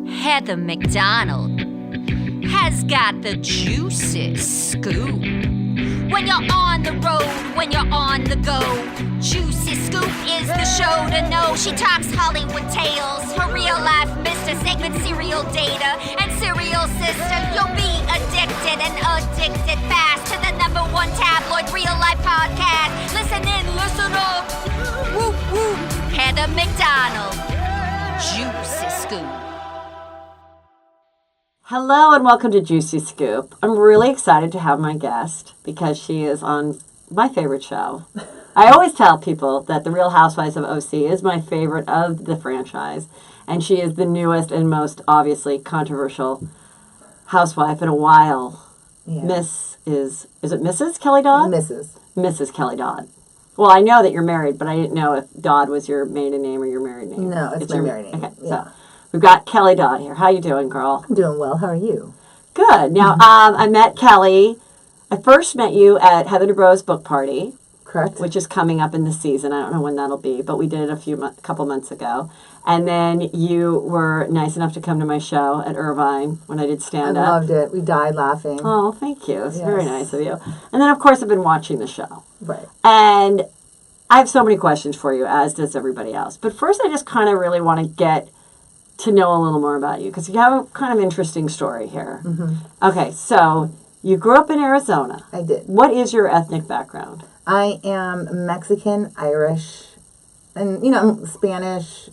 Heather McDonald has got the juiciest scoop. When you're on the road, when you're on the go, Juicy Scoop is the show to know. She talks Hollywood tales, her real life Mr. Segment serial data, and serial sister. You'll be addicted and addicted fast to the #1 tabloid real life podcast. Listen in, listen up. Whoop whoop. Heather McDonald, Juicy Scoop. Hello and welcome to Juicy Scoop. I'm really excited to have my guest because she is on my favorite show. I always tell people that The Real Housewives of OC is my favorite of the franchise, and she is the newest and most obviously controversial housewife in a while. Yeah. Is it Mrs. Kelly Dodd? Mrs. Kelly Dodd. Well, I know that you're married, but I didn't know if Dodd was your maiden name or your married name. No, it's my married name. Okay, yeah. So we've got Kelly Dodd here. How you doing, girl? I'm doing well. How are you? Good. Now, I met Kelly. I first met you at Heather RHOC's book party. Correct. Which is coming up in the season. I don't know when that'll be, but we did it a couple months ago. And then you were nice enough to come to my show at Irvine when I did stand-up. I loved it. We died laughing. Oh, thank you. It's very nice of you. And then, of course, I've been watching the show. Right. And I have so many questions for you, as does everybody else. But first, I just kind of really want to get to know a little more about you, because you have a kind of interesting story here. Mm-hmm. Okay, so you grew up in Arizona. I did. What is your ethnic background? I am Mexican, Irish, and, I'm Spanish,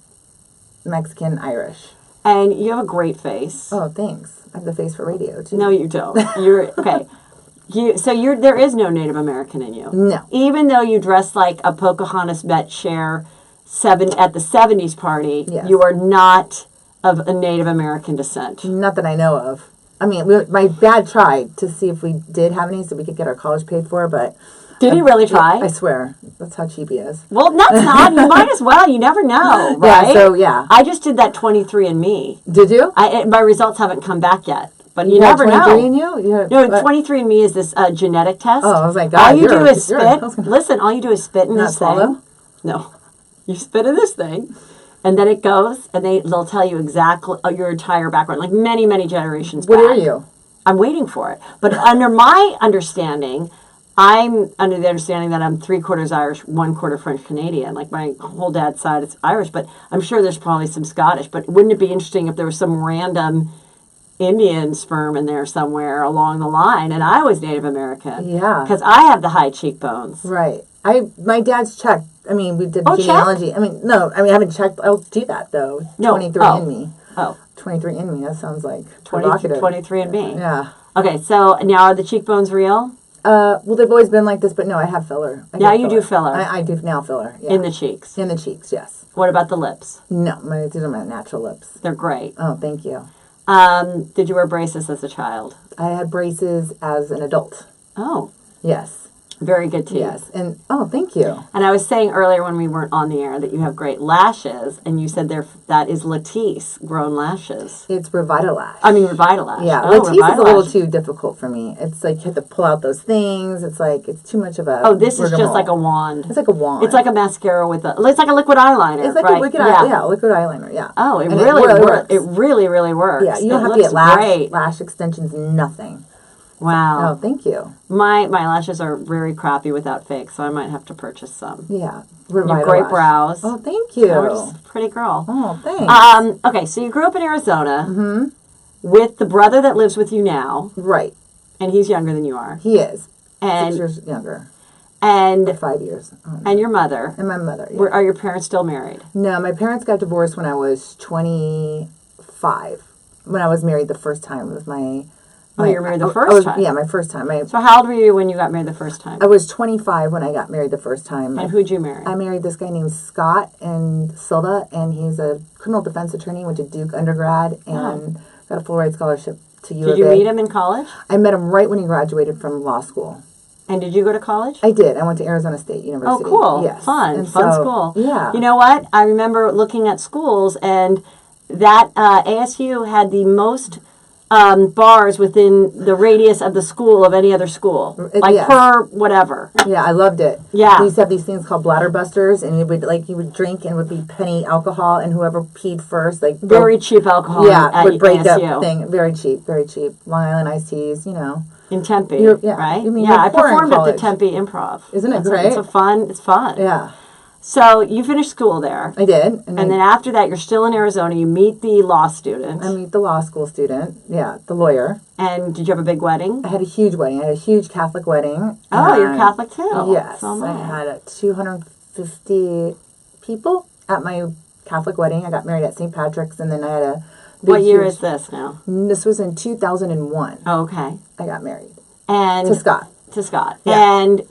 Mexican, Irish. And you have a great face. Oh, thanks. I have the face for radio, too. No, you don't. You're, okay. There is no Native American in you. No. Even though you dress like a Pocahontas met Cher at the 70s party, you are not of a Native American descent. Not that I know of. I mean, my dad tried to see if we did have any so we could get our college paid for, but... Did he really try? I swear. That's how cheap he is. Well, that's not. You might as well. You never know, right? Yeah, so, yeah. I just did that 23andMe. Did you? My results haven't come back yet. But you never know. 23andMe? No, 23andMe is this genetic test. Oh, I was like, God, all you do is spit. Listen, all you do is spit in this thing. No. You spit in this thing. And then it goes, and they'll tell you exactly your entire background, like many, many generations back. What are you? I'm waiting for it. But under my understanding... I'm under the understanding that I'm 3/4 Irish, 1/4 French Canadian. Like my whole dad's side is Irish, but I'm sure there's probably some Scottish. But wouldn't it be interesting if there was some random Indian sperm in there somewhere along the line, and I was Native American? Yeah, because I have the high cheekbones. Right. My dad's checked. I mean, we did genealogy. Checked? I haven't checked. I'll do that though. No. 23andMe. Oh. 23andMe. That sounds like 23andMe. Yeah. Okay, so now are the cheekbones real? Well, they've always been like this, but no, I have filler. Now you do filler. I do now filler. Yeah. In the cheeks. In the cheeks, yes. What about the lips? No, these are my natural lips. They're great. Oh, thank you. Did you wear braces as a child? I had braces as an adult. Oh. Yes. Very good teeth. Yes, and thank you. And I was saying earlier when we weren't on the air that you have great lashes, and you said that is Latisse grown lashes. It's Revitalash. Revitalash. Yeah, Latisse is a little too difficult for me. It's like you have to pull out those things. It's like it's too much of a. Oh, this is just like a wand. It's like a wand. It's like a mascara it's like a liquid eyeliner. It's like a liquid eyeliner. Yeah. Oh, it really works. It really, really works. Yeah, you don't have to get lash extensions. Nothing. Wow. Oh, thank you. My lashes are very crappy without fake, so I might have to purchase some. Yeah. You have great brows. Oh, thank you. You're just a pretty girl. Oh, thanks. Okay, so you grew up in Arizona with the brother that lives with you now. Right. And he's younger than you are. He is. And 6 years younger. And or 5 years. And your mother. And my mother, yeah. Are your parents still married? No, my parents got divorced when I was 25. When I was married the first time with my... Oh, you were married the first time? Yeah, my first time. So how old were you when you got married the first time? I was 25 when I got married the first time. And who'd you marry? I married this guy named Scott and Silva, and he's a criminal defense attorney, went to Duke undergrad, and got a full-ride scholarship to U of A. Did you meet him in college? I met him right when he graduated from law school. And did you go to college? I did. I went to Arizona State University. Oh, cool. Yes. Fun school. Yeah. You know what? I remember looking at schools, and that ASU had the most bars within the radius of the school of any other school, like Yes. per whatever. Yeah, I loved it. Yeah. We used to have these things called bladder busters, and you would drink, and it would be penny alcohol, and whoever peed first, like Very cheap alcohol. yeah, at would break ASU. up thing. Very cheap, very cheap. Long Island iced teas, In Tempe, Yeah. right? I mean, yeah, you're I poor in performed at the college. Tempe Improv. Isn't it It's great? It's fun. Yeah, So you finished school there. I did. And then after that, you're still in Arizona. You meet the law student. I meet the law school student. Yeah, the lawyer. And did you have a big wedding? I had a huge wedding. I had a huge Catholic wedding. Oh, you're and- Catholic too. Yes, So am I I. had 250 people at my Catholic wedding. I got married at St. Patrick's, and then I had a big, What year huge- is this now? This was in 2001. Oh, okay. I got married And to Scott. To Scott. Yeah. And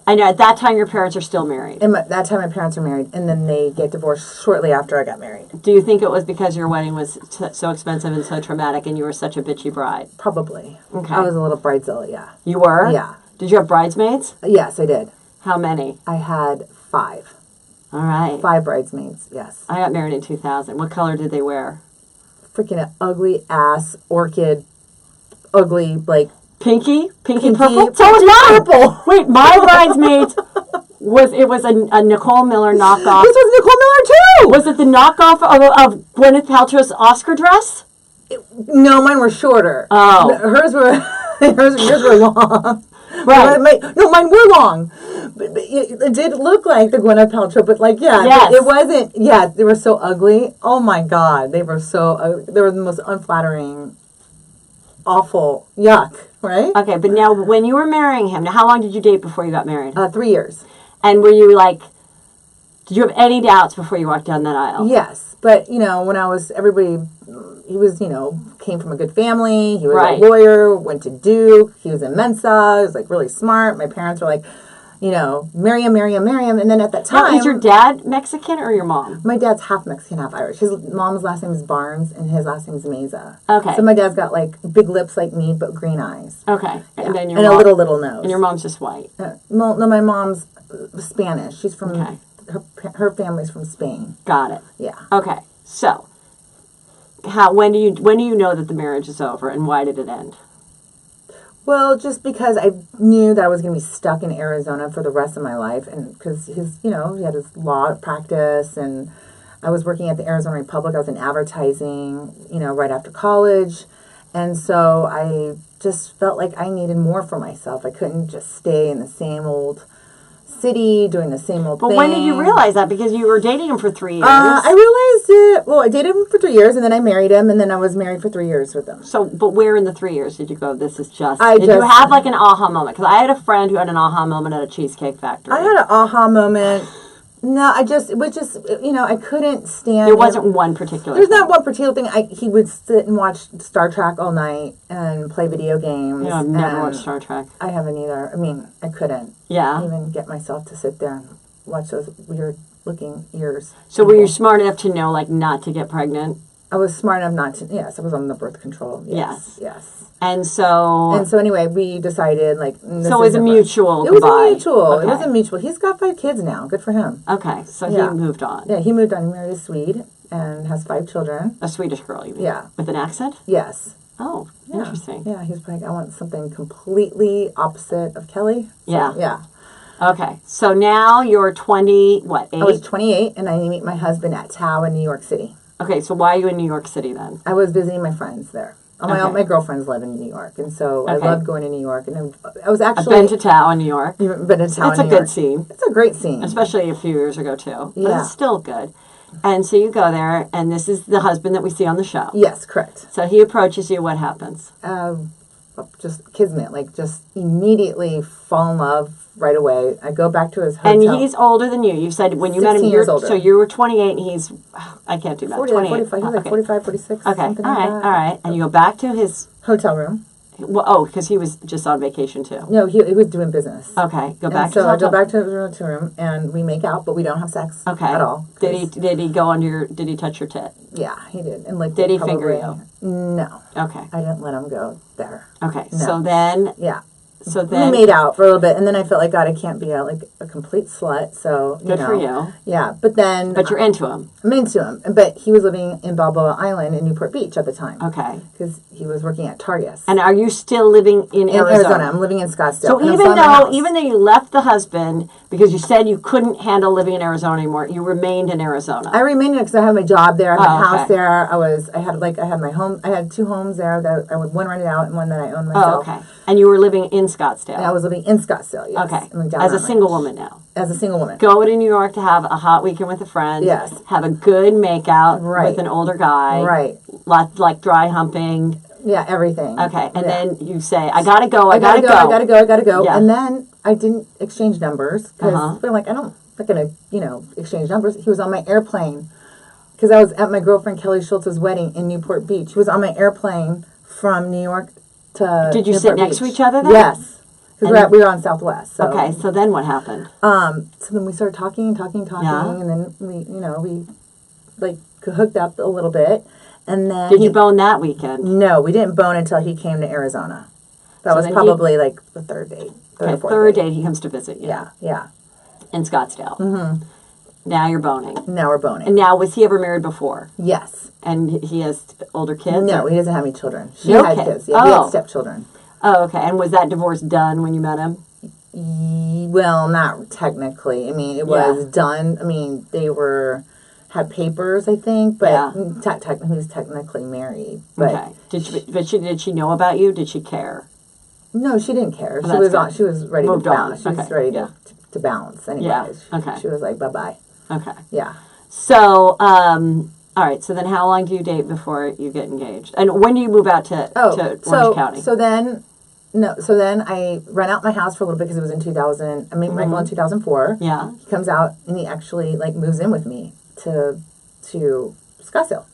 I know at that time your parents are still married. And that time my parents were married, and then they get divorced shortly after I got married. Do you think it was because your wedding was so expensive and so traumatic and you were such a bitchy bride? Probably. Okay. I was a little bridezilla, yeah. You were? Yeah. Did you have bridesmaids? Yes, I did. How many? I had 5. All right. 5 bridesmaids, yes. I got married in 2000. What color did they wear? Freaking ugly ass orchid, ugly, like, Pinky? Pinky Pinky purple? So was mine! purple. Wait, my bridesmaids was a Nicole Miller knockoff. This was Nicole Miller too! Was it the knockoff of Gwyneth Paltrow's Oscar dress? No, mine were shorter. Oh. Hers were, yours were long. Right. No, mine were long. But it did look like the Gwyneth Paltrow, but like, yeah, Yes. it wasn't, yeah, they were so ugly. Oh my God, they were so, they were the most unflattering, awful, yuck, right? Okay, but now when you were marrying him, now how long did you date before you got married? 3 years. And were you like, did you have any doubts before you walked down that aisle? Yes, but when I was, everybody, he was, came from a good family. He was Right. a lawyer, went to Duke. He was in Mensa. He was like really smart. My parents were like, marry him. And then at that Now, time, is your dad Mexican or your mom? my dad's half Mexican, half Irish. His mom's last name is Barnes, and his last name is Meza. Okay. So my dad's got like big lips like me, but green eyes. Okay. Yeah. And then your and mom, a little nose. and your mom's just white. No, my mom's Spanish. She's from Okay. her family's from Spain. Got it. Yeah. Okay. So, when do you know that the marriage is over, and why did it end? Well, just because I knew that I was going to be stuck in Arizona for the rest of my life, and because he had his law practice, and I was working at the Arizona Republic. I was in advertising, right after college, and so I just felt like I needed more for myself. I couldn't just stay in the same old city doing the same old But thing. when did you realize that? Because you were dating him for 3 years. I realized it. Well, I dated him for 3 years, and then I married him, and then I was married for 3 years with him. So, but where in the 3 years did you go, this is just... I did you just- have like an aha moment? Because I had a friend who had an aha moment at a Cheesecake Factory. I had an aha moment. No, it was just, I couldn't stand... There wasn't one particular There's thing. not one particular thing. He would sit and watch Star Trek all night and play video games. I've never and watched Star Trek. I haven't either. I mean, I couldn't Yeah. even get myself to sit there and watch those weird-looking ears. So were you smart enough to know, like, not to get pregnant? I was smart enough not to... Yes, I was on the birth control. Yes. And so... And so anyway, we decided, like... So it was a mutual It was goodbye. a mutual. Okay. It was a mutual. He's got 5 kids now. Good for him. Okay, so Yeah. he moved on. Yeah, he moved on. He married a Swede and has 5 children. A Swedish girl, you mean? Yeah. With an accent? Yes. Oh, Yeah. interesting. Yeah, he was like, I want something completely opposite of Kelly. So, Yeah. Yeah. Okay, so now you're 28? I was 28, and I meet my husband at Tao in New York City. Okay, so why are you in New York City then? I was visiting my friends there. All Okay. my girlfriends live in New York, and so I Okay. loved going to New York. And I was I've actually... been to Tao in New York. You've been to Tao It's in a New good York. scene, It's a great scene. especially a few years ago too. But Yeah. it's still good. And so you go there, and this is the husband that we see on the show. Yes, correct. So he approaches you. What happens? Just kismet, like just immediately fall in love right away. I go back to his hotel. And he's older than you. You said when you met him, 16 years older. so you were 28, and he's I can't do that. 40, 28. 45. He was like Okay. 45, 46, Okay, something all like right, that. all right. And you go back to his Hotel room. because he was just on vacation too. No, he was doing business. Okay, go back And to so his I go hotel. back to his hotel room, and we make out, but we don't have sex Okay. at all. Did he go under your? Did he touch your tit? Yeah, he did. And like, Did he finger you? No, Okay. I didn't let him go there. Okay. No. So then Yeah. So we then made out for a little bit, and then I felt like, God, I can't be a complete slut. So good for you. Yeah, but then But you're into him. I'm into him. But he was living in Balboa Island in Newport Beach at the time. Okay. Because he was working at Targus. And are you still living in Arizona? I'm living in Scottsdale. So even though you left the husband because you said you couldn't handle living in Arizona anymore, you remained in Arizona. I remained because I had my job there, I had my house okay. there. I had my home. I had 2 homes there that I would one rented out and one that I owned myself. Oh, okay. And you were living in Scottsdale. And I was living in Scottsdale. Yes. Okay. As a single woman now. As a single woman. Go to New York to have a hot weekend with a friend. Yes. Have a good makeout Right. with an older guy. Right. Like dry humping. Yeah, everything. Okay. And Yeah. then you say, I gotta go. I gotta go. Yeah. And then I didn't exchange numbers because Uh-huh. we're like, I'm not gonna, exchange numbers. He was on my airplane because I was at my girlfriend Kelly Schultz's wedding in Newport Beach. He was on my airplane from New York to. Did you Newport sit next to Beach. each other then? Yes, because we were on Southwest. So. Okay. So then what happened? So then we started talking, Yeah. and then we like hooked up a little bit, and then Did you bone that weekend? No, we didn't bone until he came to Arizona. That So was then probably like the third date. Okay, third date he comes to visit you. Yeah. In Scottsdale. Mm-hmm. Now you're boning. Now we're boning. And now, was he ever married before? Yes. And he has older kids? No, or? he doesn't have any children. She No had kids. kids. Yeah, we Oh. had stepchildren. Oh, okay. And was that divorce done when you met him? Well, not technically. I mean, it was done. I mean, they had papers, I think, but he was technically married. But okay. Did she know about you? Did she care? No, she didn't care. Oh, She was ready Moved to bounce. on. She was Okay. ready Yeah. to bounce. Anyways. Yeah. Okay. She was like, bye-bye. Okay. Yeah. So, all right. So then how long do you date before you get engaged? And when do you move out to Orange County? So then I rent out my house for a little bit because it was in 2000. I met Michael in 2004. Yeah. He comes out and he actually moves in with me to Scottsdale.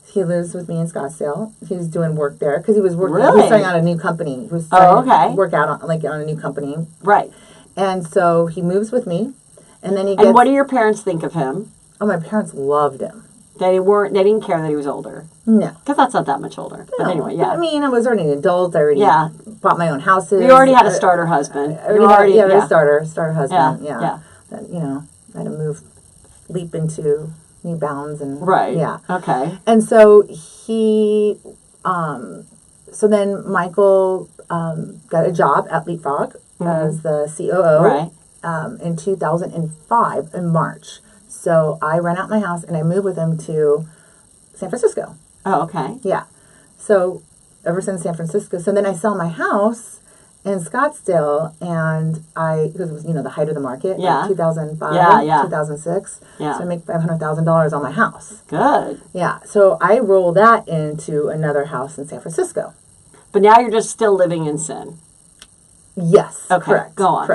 He lives with me in Scottsdale. He was doing work there because he was working. Really? He was starting out a new company. He was starting to work out on a new company. Right. And so he moves with me, and then And what do your parents think of him? Oh, my parents loved him. They didn't care that he was older. No. Because that's not that much older. But No. anyway, yeah. I mean, I was already an adult. I already bought my own houses. You already had a starter husband. I already had a starter husband. Yeah. That, I had to leap into new bounds and Right. Yeah. Okay. And so so then Michael got a job at Leapfrog as the COO in 2005 in March. So I rent out my house and I moved with him to San Francisco. Oh, okay. Yeah. So ever since San Francisco. So then I sell my house in Scottsdale, and because it was the height of the market, 2005, 2006. Yeah. So I make $500,000 on my house. Good. Yeah. So I roll that into another house in San Francisco. But now you're just still living in sin. Yes. Okay. Correct. Go on.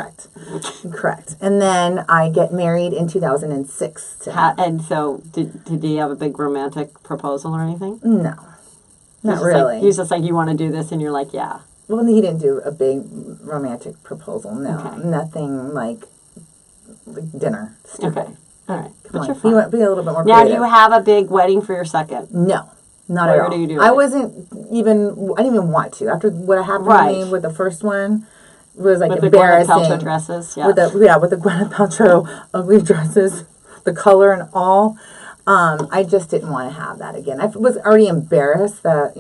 Correct. And then I get married in 2006. And so did he have a big romantic proposal or anything? No. Not really. He's just like, you want to do this? And you're like, yeah. Well, he didn't do a big romantic proposal. No. Okay. Nothing like dinner. Stupid. Okay. All right. Come But on. you're fine. Be a little bit more Now, creative. do you have a big wedding for your second? No. Not Where at all. do you do I it? didn't even want to. After what happened to me with the first one, it was with embarrassing. The Gwyneth Paltrow dresses, yeah. With the Gwyneth Paltrow ugly dresses, the color and all. I just didn't want to have that again. I was already embarrassed that,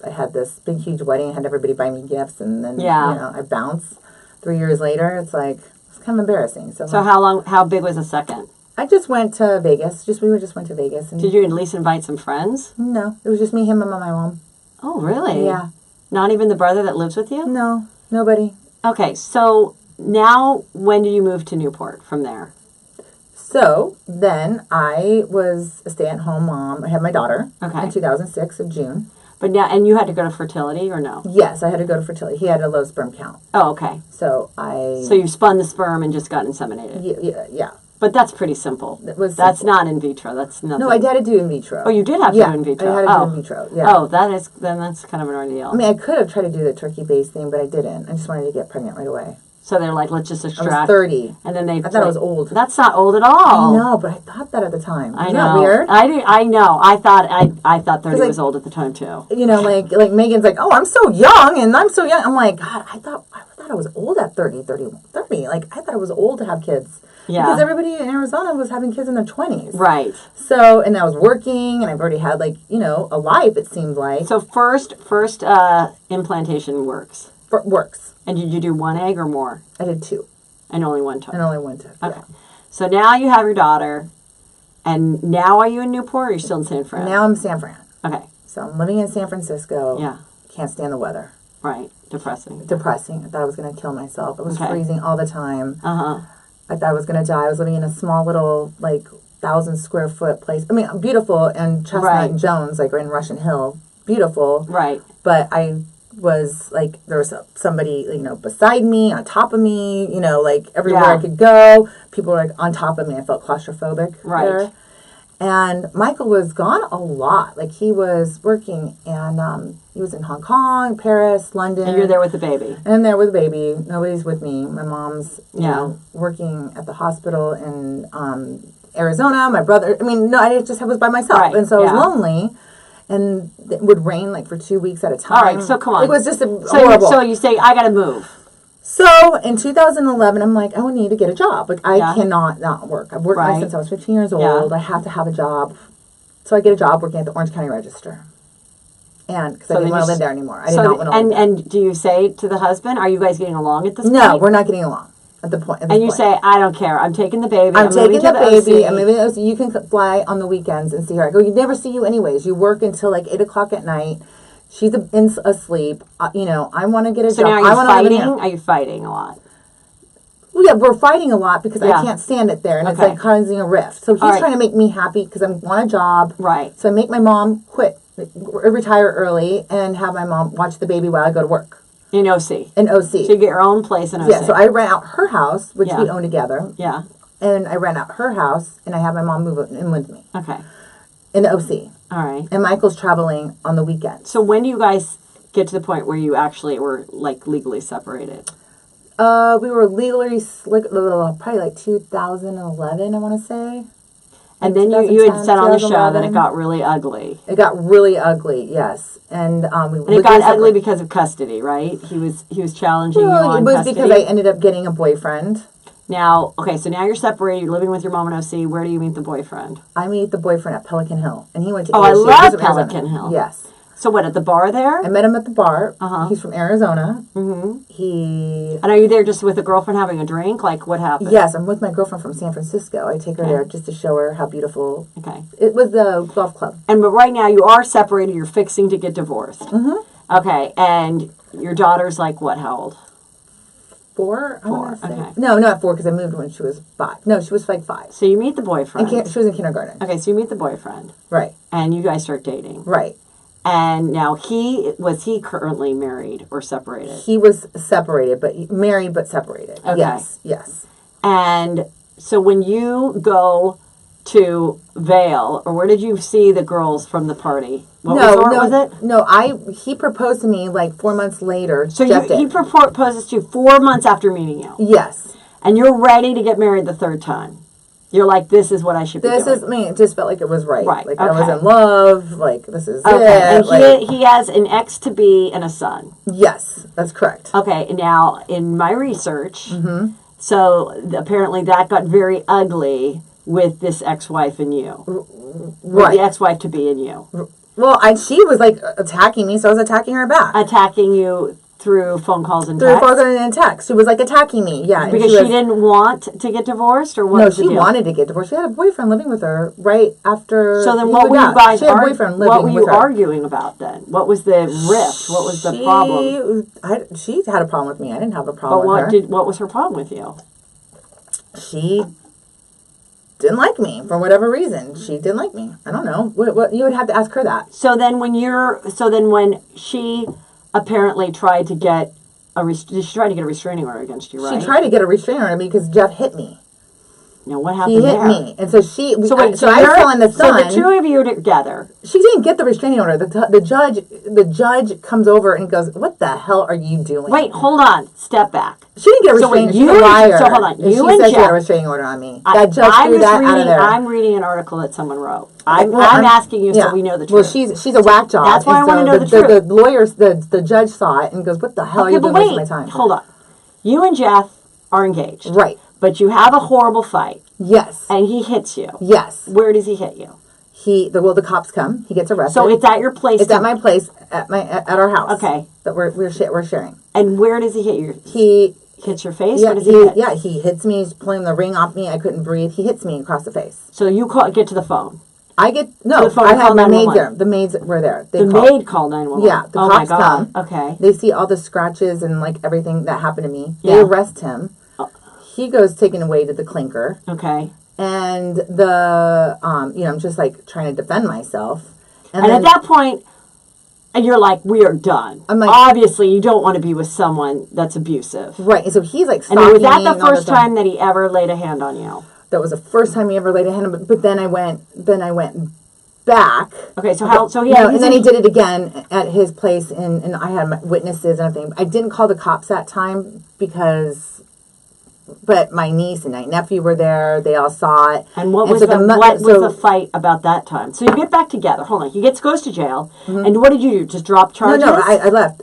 I had this big, huge wedding. I had everybody buy me gifts, and then, I bounced 3 years later. It's kind of embarrassing. So how big was the second? I just went to Vegas. We just went to Vegas. And did you at least invite some friends? No. It was just me, him, and my mom. Oh, really? Yeah. Not even the brother that lives with you? No. Nobody. Okay, so now when did you move to Newport from there? So then I was a stay-at-home mom. I had my daughter in 2006 of June. But now, and you had to go to fertility or no? Yes, I had to go to fertility. He had a low sperm count. Oh, okay. So you spun the sperm and just got inseminated. Yeah. But that's pretty simple. That's not in vitro. That's nothing. No, I had to do in vitro. Oh, you did have to do in vitro. I had to do in vitro. Yeah. Oh, that's kind of an ordeal. I mean, I could have tried to do the turkey-based thing, but I didn't. I just wanted to get pregnant right away. So they're like, let's just I was extract. 30. And then they. I thought I was old. That's not old at all. I know, but I thought that at the time. I Isn't know. that weird? I know. I thought 30 was old at the time too. You know, like Megan's like, oh, I'm so young, and I'm so young. I'm like, God, I thought I was old at 30. Like, I thought I was old to have kids. Yeah. Because everybody in Arizona was having kids in their 20s. Right. So, and I was working, and I've already had, like, you know, a life, it seemed like. So first implantation works. Works. And did you do 1 egg or more? I did 2. And only 1 took? And only 1 took, Okay. yeah. So now you have your daughter, and now are you in Newport or are you still in San Fran? Now I'm in San Fran. Okay. So I'm living in San Francisco. Yeah. Can't stand the weather. Right. Depressing. Depressing. I thought I was going to kill myself. It was Okay. freezing all the time. Uh-huh. I thought I was going to die. I was living in a small little, like, 1,000 square foot place. I mean, beautiful, and Chestnut Right. and Jones, like, in Russian Hill. Beautiful. Right. But I was, like, there was somebody, you know, beside me, on top of me, you know, like, everywhere Yeah. I could go. People were, like, on top of me. I felt claustrophobic. Right. There. And Michael was gone a lot. Like, he was working, and he was in Hong Kong, Paris, London. And you're there with the baby. And I'm there with the baby. Nobody's with me. My mom's, you Yeah. know, working at the hospital in Arizona. My brother, I mean, no, I just was by myself. Right, And so I was yeah. lonely. And it would rain, like, for 2 weeks at a time. All right, so come on. It was just horrible. So you say, I got to move. So in 2011, I'm like, I would need to get a job. Like, I Yeah. cannot not work. I've worked Right. since I was 15 years Yeah. old. I have to have a job. So I get a job working at the Orange County Register. And because I didn't want to live there anymore. I did not want to live there. And do you say to the husband, are you guys getting along at this point? No, we're not getting along at the point. And you say, I don't care. I'm taking the baby. I'm taking moving the to baby. OC. I'm moving to OC. You can fly on the weekends and see her. I go, you never see you anyways. You work until like 8 o'clock at night. She's asleep. You know, I want to get a So job. now I are wanna you live in fighting? here. Are you fighting a lot? Well, yeah, we're fighting a lot because Yeah. I can't stand it there, and it's Okay. like causing a rift. So he's All right. trying to make me happy because I want a job. Right. So I make my mom quit, retire early, and have my mom watch the baby while I go to work In OC. in OC. So you get your own place in OC. Yeah, so I rent out her house, which Yeah. we own together, Yeah. and I rent out her house, and I have my mom move in with me Okay. in the OC. All right. And Michael's traveling on the weekends. So when do you guys get to the point where you actually were like legally separated? We were legally probably like 2011, I want to say. And then you had 2010, said on the show that 2011. it got really ugly. It got really ugly, yes, and we. And it got ugly because of custody, right? He was challenging you Well, on it was custody. because I ended up getting a boyfriend. Now, okay, so now you're separated. You're living with your mom in OC. Where do you meet the boyfriend? I meet the boyfriend at Pelican Hill, and he went to. Oh, I ASU. love He's from Arizona. Pelican Hill. Yes, So what, at the bar there? I met him at the bar. Uh-huh. He's from Arizona. Mm-hmm. He. And are you there just with a girlfriend having a drink? Like, what happened? Yes, I'm with my girlfriend from San Francisco. I take her there just to show her how beautiful. Okay. It was the golf club. But right now you are separated. You're fixing to get divorced. Mm-hmm. Okay, and your daughter's like what? How old? 4. I wanna say. okay. No, not 4 because I moved when she was 5. No, she was like 5. So you meet the boyfriend. She was in kindergarten. Okay, so you meet the boyfriend, Right. and you guys start dating. Right. And now was he currently married or separated? He was separated, but married but separated. Okay. Yes. Yes. And so when you go to Vail, or where did you see the girls from the party? What resort was it? No, he proposed to me like 4 months later. So Jeff he did. proposes to you 4 months after meeting you. Yes. And you're ready to get married the third time. You're like, this is what I should be doing. It just felt like it was right. Right, Like I was okay. in love. Like this is Okay, it. and like, he has an ex-to-be and a son. yes, that's correct. Okay, now in my research, Mm-hmm. so apparently that got very ugly with this ex-wife and you. With Right. the ex-wife to be and you. Well, she was like attacking me, so I was attacking her back. Attacking you through phone calls and Through texts. phone and text. She was like attacking me. Yeah. and Because she she was- didn't want to get divorced, or what? No, was the she deal? wanted to get divorced. She had a boyfriend living with her right after. So then, he what were moved you out. guys? She had a boyfriend living what were you with her. arguing about then? What was the rift? What was the problem? She had a problem with me. I didn't have a But problem with her. what was her problem with you? She didn't like me for whatever reason. She didn't like me. I don't know. What you would have to ask her that. So then, when she apparently tried to get did she try to get a restraining order against you, right? She tried to get a restraining order because Jeff hit me. Now, what happened He hit there? me, and so I was you're- telling the son. So the two of you are together. She didn't get the restraining order. The judge comes over and goes, "What the hell are you doing?" Wait, hold on. Step back. She didn't get a So wait, restraining order. She's a liar. so hold on. If You she and said she had Jeff- a restraining order on me. That judge I'm threw just that out of there. I'm reading an article that someone wrote. I'm Well, asking you so we know the truth. Well, she's a whack job. That's why and I wanna so know the truth. The lawyers, the judge saw it and goes, "What the hell are you but doing wasting wait, my time?" hold on. You and Jeff are engaged. Right. But you have a horrible fight, Yes. and he hits you. Yes. Where does he hit you? The cops come. He gets arrested. So it's at your place. It's at my place at our house. Okay. That we're sharing. And where does he hit you? He Hits your face? yeah Where does he hit? he hits me. He's pulling the ring off me. I couldn't breathe. He hits me across the face. So you get to the phone. I get no. The phone I had called my maids 911. there. The maids were there. The maid called 911. Yeah, the oh cops my God. come. Okay. They see all the scratches and like everything that happened to me. Yeah. They arrest him. He goes taken away to the clinker. Okay. And I'm just like trying to defend myself. And then, at that point, and you're like, we are done. I'm like, obviously, you don't want to be with someone that's abusive. right. And so he's like, And was that me the and all first that time that he ever laid a hand on you? That was the first time he ever laid a hand on me. But then I went back. Okay, so and then he did it again at his place, and I had my witnesses and everything. I didn't call the cops that time but my niece and my nephew were there. They all saw it. And what was so the fight about that time? So you get back together. Hold on. He goes to jail. Mm-hmm. And what did you do? Just drop charges? No, I left.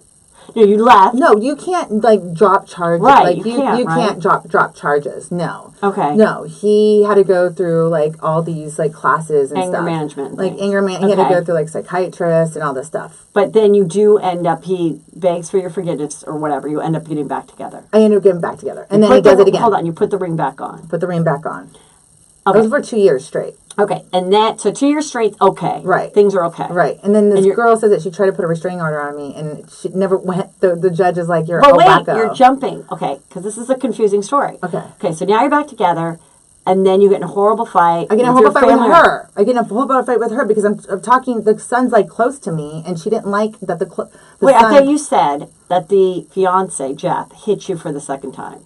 No, you left. No, you can't like drop charges. Right, Like you can't drop charges. No. Okay. No, he had to go through like all these like classes and anger stuff. management. Like things. anger management. He had to go through like psychiatrists and all this stuff. But then you do end up, he begs for your forgiveness or whatever. You end up getting back together. I ended up getting back together, and then he does it again. Hold on, you put the ring back on. Put the ring back on. Okay. It was for 2 years straight. Okay, and so 2 years straight, okay. Right. Things are okay. Right. And then this girl says that she tried to put a restraining order on me, and she never went. The judge is like, you're But wait, wacko. you're jumping. Okay, because this is a confusing story. Okay. Okay, so now you're back together, and then you get in a horrible fight. I get in a horrible fight with her. I get in a horrible fight with her because I'm talking, the son's like close to me, and she didn't like that the Wait, son, I thought you said that the fiance, Jeff, hit you for the second time.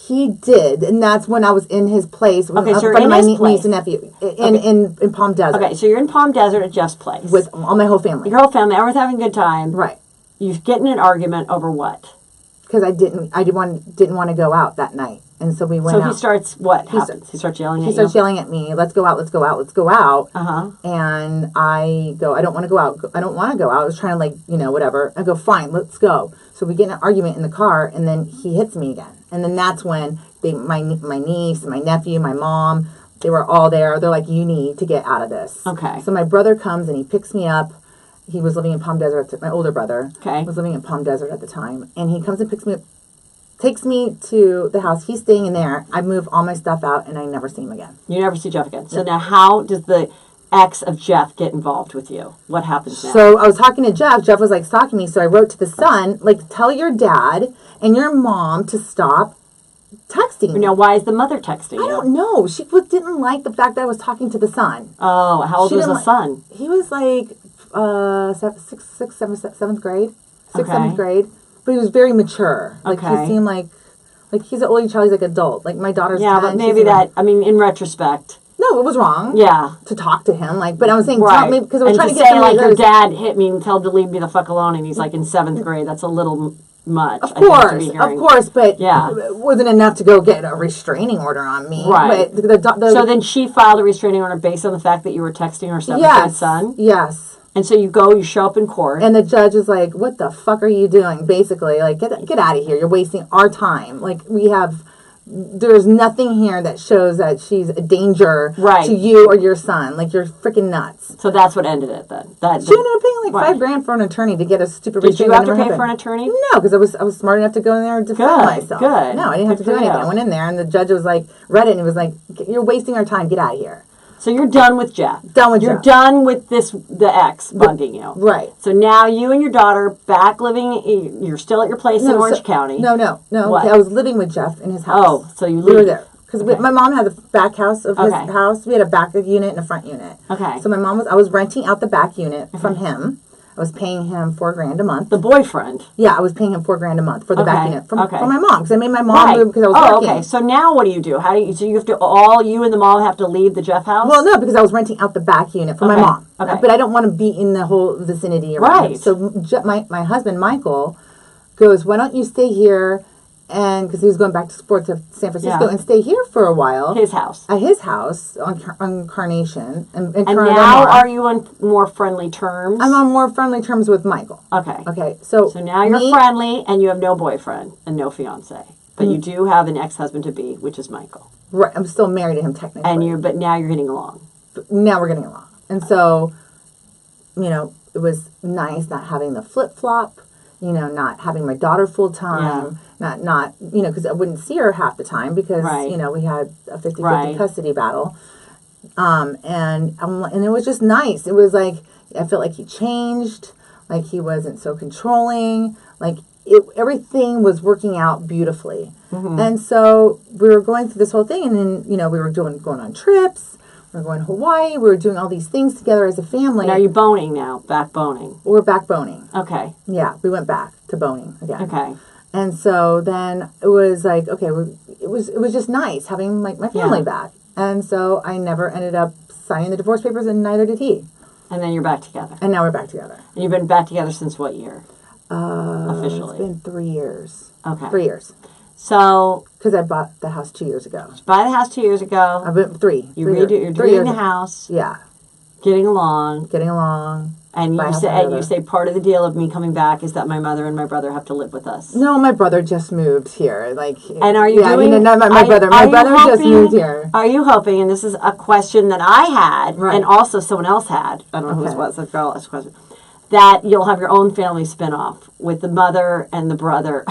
He did, and that's when I was in his place. Okay, so you're front in of my his place. niece and nephew in Palm Desert. Okay, so you're in Palm Desert at Jeff's place. With all my whole family. Your whole family, everyone's having a good time. Right. You get in an argument over what? Because I didn't want to go out that night, and so we went out. So he starts, what happens? He starts yelling at you? He starts yelling at me, let's go out, let's go out, let's go out. Uh-huh. And I go, I don't want to go out. I don't want to go out. I was trying to whatever. I go, fine, let's go. So we get in an argument in the car, and then he hits me again. And then that's when my niece, my nephew, my mom, they were all there. They're like, you need to get out of this. Okay. So my brother comes, and he picks me up. He was living in Palm Desert. My older brother was living in Palm Desert at the time. And he comes and picks me up, takes me to the house. He's staying in there. I move all my stuff out, and I never see him again. You never see Jeff again. So now how does the ex of Jeff get involved with you? What happens now? So I was talking to Jeff. Jeff was like stalking me. So I wrote to the son, like, tell your dad and your mom to stop texting me. Now, why is the mother texting you? I don't know. She didn't like the fact that I was talking to the son. Oh, how old was the son? He was like seventh grade. Seventh grade. But he was very mature. Like, he seemed like he's an only child. He's like adult. Like, my daughter's 10. Yeah, but maybe that, I mean, in retrospect. No, it was wrong. Yeah. To talk to him. Like, but I was saying, right. tell me, because I was and trying to say, get like, your dad hit me and tell him to leave me the fuck alone, and he's like in 7th grade. That's a little much. Of course, but it wasn't enough to go get a restraining order on me. Right. But so then she filed a restraining order based on the fact that you were texting her 7th grade son? Yes. And so you show up in court. And the judge is like, what the fuck are you doing? Basically, like, get out of here. You're wasting our time. Like, there's nothing here that shows that she's a danger to you or your son. Like, you're freaking nuts. So that's what ended it then. She ended up paying like $5,000 for an attorney to get a stupid restraining order. Did you have to pay for an attorney? No, because I was smart enough to go in there and defend myself. Good. No, I didn't have to do anything. I went in there and the judge was like, read it and he was like, you're wasting our time. Get out of here. So you're done with Jeff. You're done with the ex bugging you. Right. So now you and your daughter back living, you're still at your place in Orange County. No. What? I was living with Jeff in his house. Oh, so we were there. Because my mom had the back house of his house. We had a back unit and a front unit. Okay. So I was renting out the back unit from him. I was paying him $4,000 a month. The boyfriend. Yeah, I was paying him $4,000 a month for the back unit for my mom, because I made my mom Right. move because I was working. Okay. So now what do? How do you? So you have to all you and the mom have to leave the Jeff house? Well, no, because I was renting out the back unit for my mom. Okay. But I don't want to be in the whole vicinity around him. Right. So my husband, Michael, goes, why don't you stay here? And because he was going back to sports to San Francisco and stay here for a while. His house. At his house on Carnation. And now are you on more friendly terms? I'm on more friendly terms with Michael. Okay. Okay. So now you're friendly and you have no boyfriend and no fiance. But you do have an ex-husband-to-be, which is Michael. Right. I'm still married to him technically. But now you're getting along. Now we're getting along. And so, it was nice not having the flip-flop, not having my daughter full-time, not because I wouldn't see her half the time because, we had a 50-50 custody battle. And it was just nice. It was like, I felt like he changed, like he wasn't so controlling, like everything was working out beautifully. Mm-hmm. And so we were going through this whole thing, and then, we were going on trips. We're going to Hawaii. We were doing all these things together as a family. And are you boning now? Back boning? We're back boning. Okay. Yeah, we went back to boning again. Okay. And so then it was like, okay, it was just nice having my family back. And so I never ended up signing the divorce papers, and neither did he. And then you're back together. And now we're back together. And you've been back together since what year? Officially. It's been 3 years. Okay. 3 years. So, because I bought the house 2 years ago. Buy the house 2 years ago. I've been you're doing the house. Yeah. Getting along. And you say part of the deal of me coming back is that my mother and my brother have to live with us. No, my brother just moved here. And are you doing? My brother just moved here. Are you hoping? And this is a question that I had, and also someone else had. I don't know who it was. A girl asked a question. That you'll have your own family spinoff with the mother and the brother.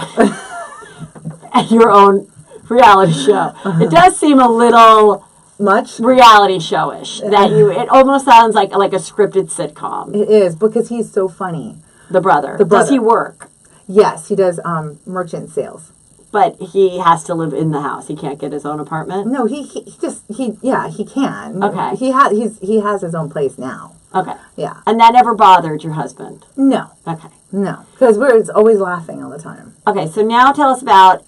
And your own reality show. It does seem a little much reality showish. It almost sounds like a scripted sitcom. It is, because he's so funny. The brother. Does he work? Yes, he does merchant sales. But he has to live in the house. He can't get his own apartment? No, he can. Okay. He has his own place now. Okay. Yeah. And that never bothered your husband? No. Okay. No, because we're always laughing all the time. Okay, so now tell us about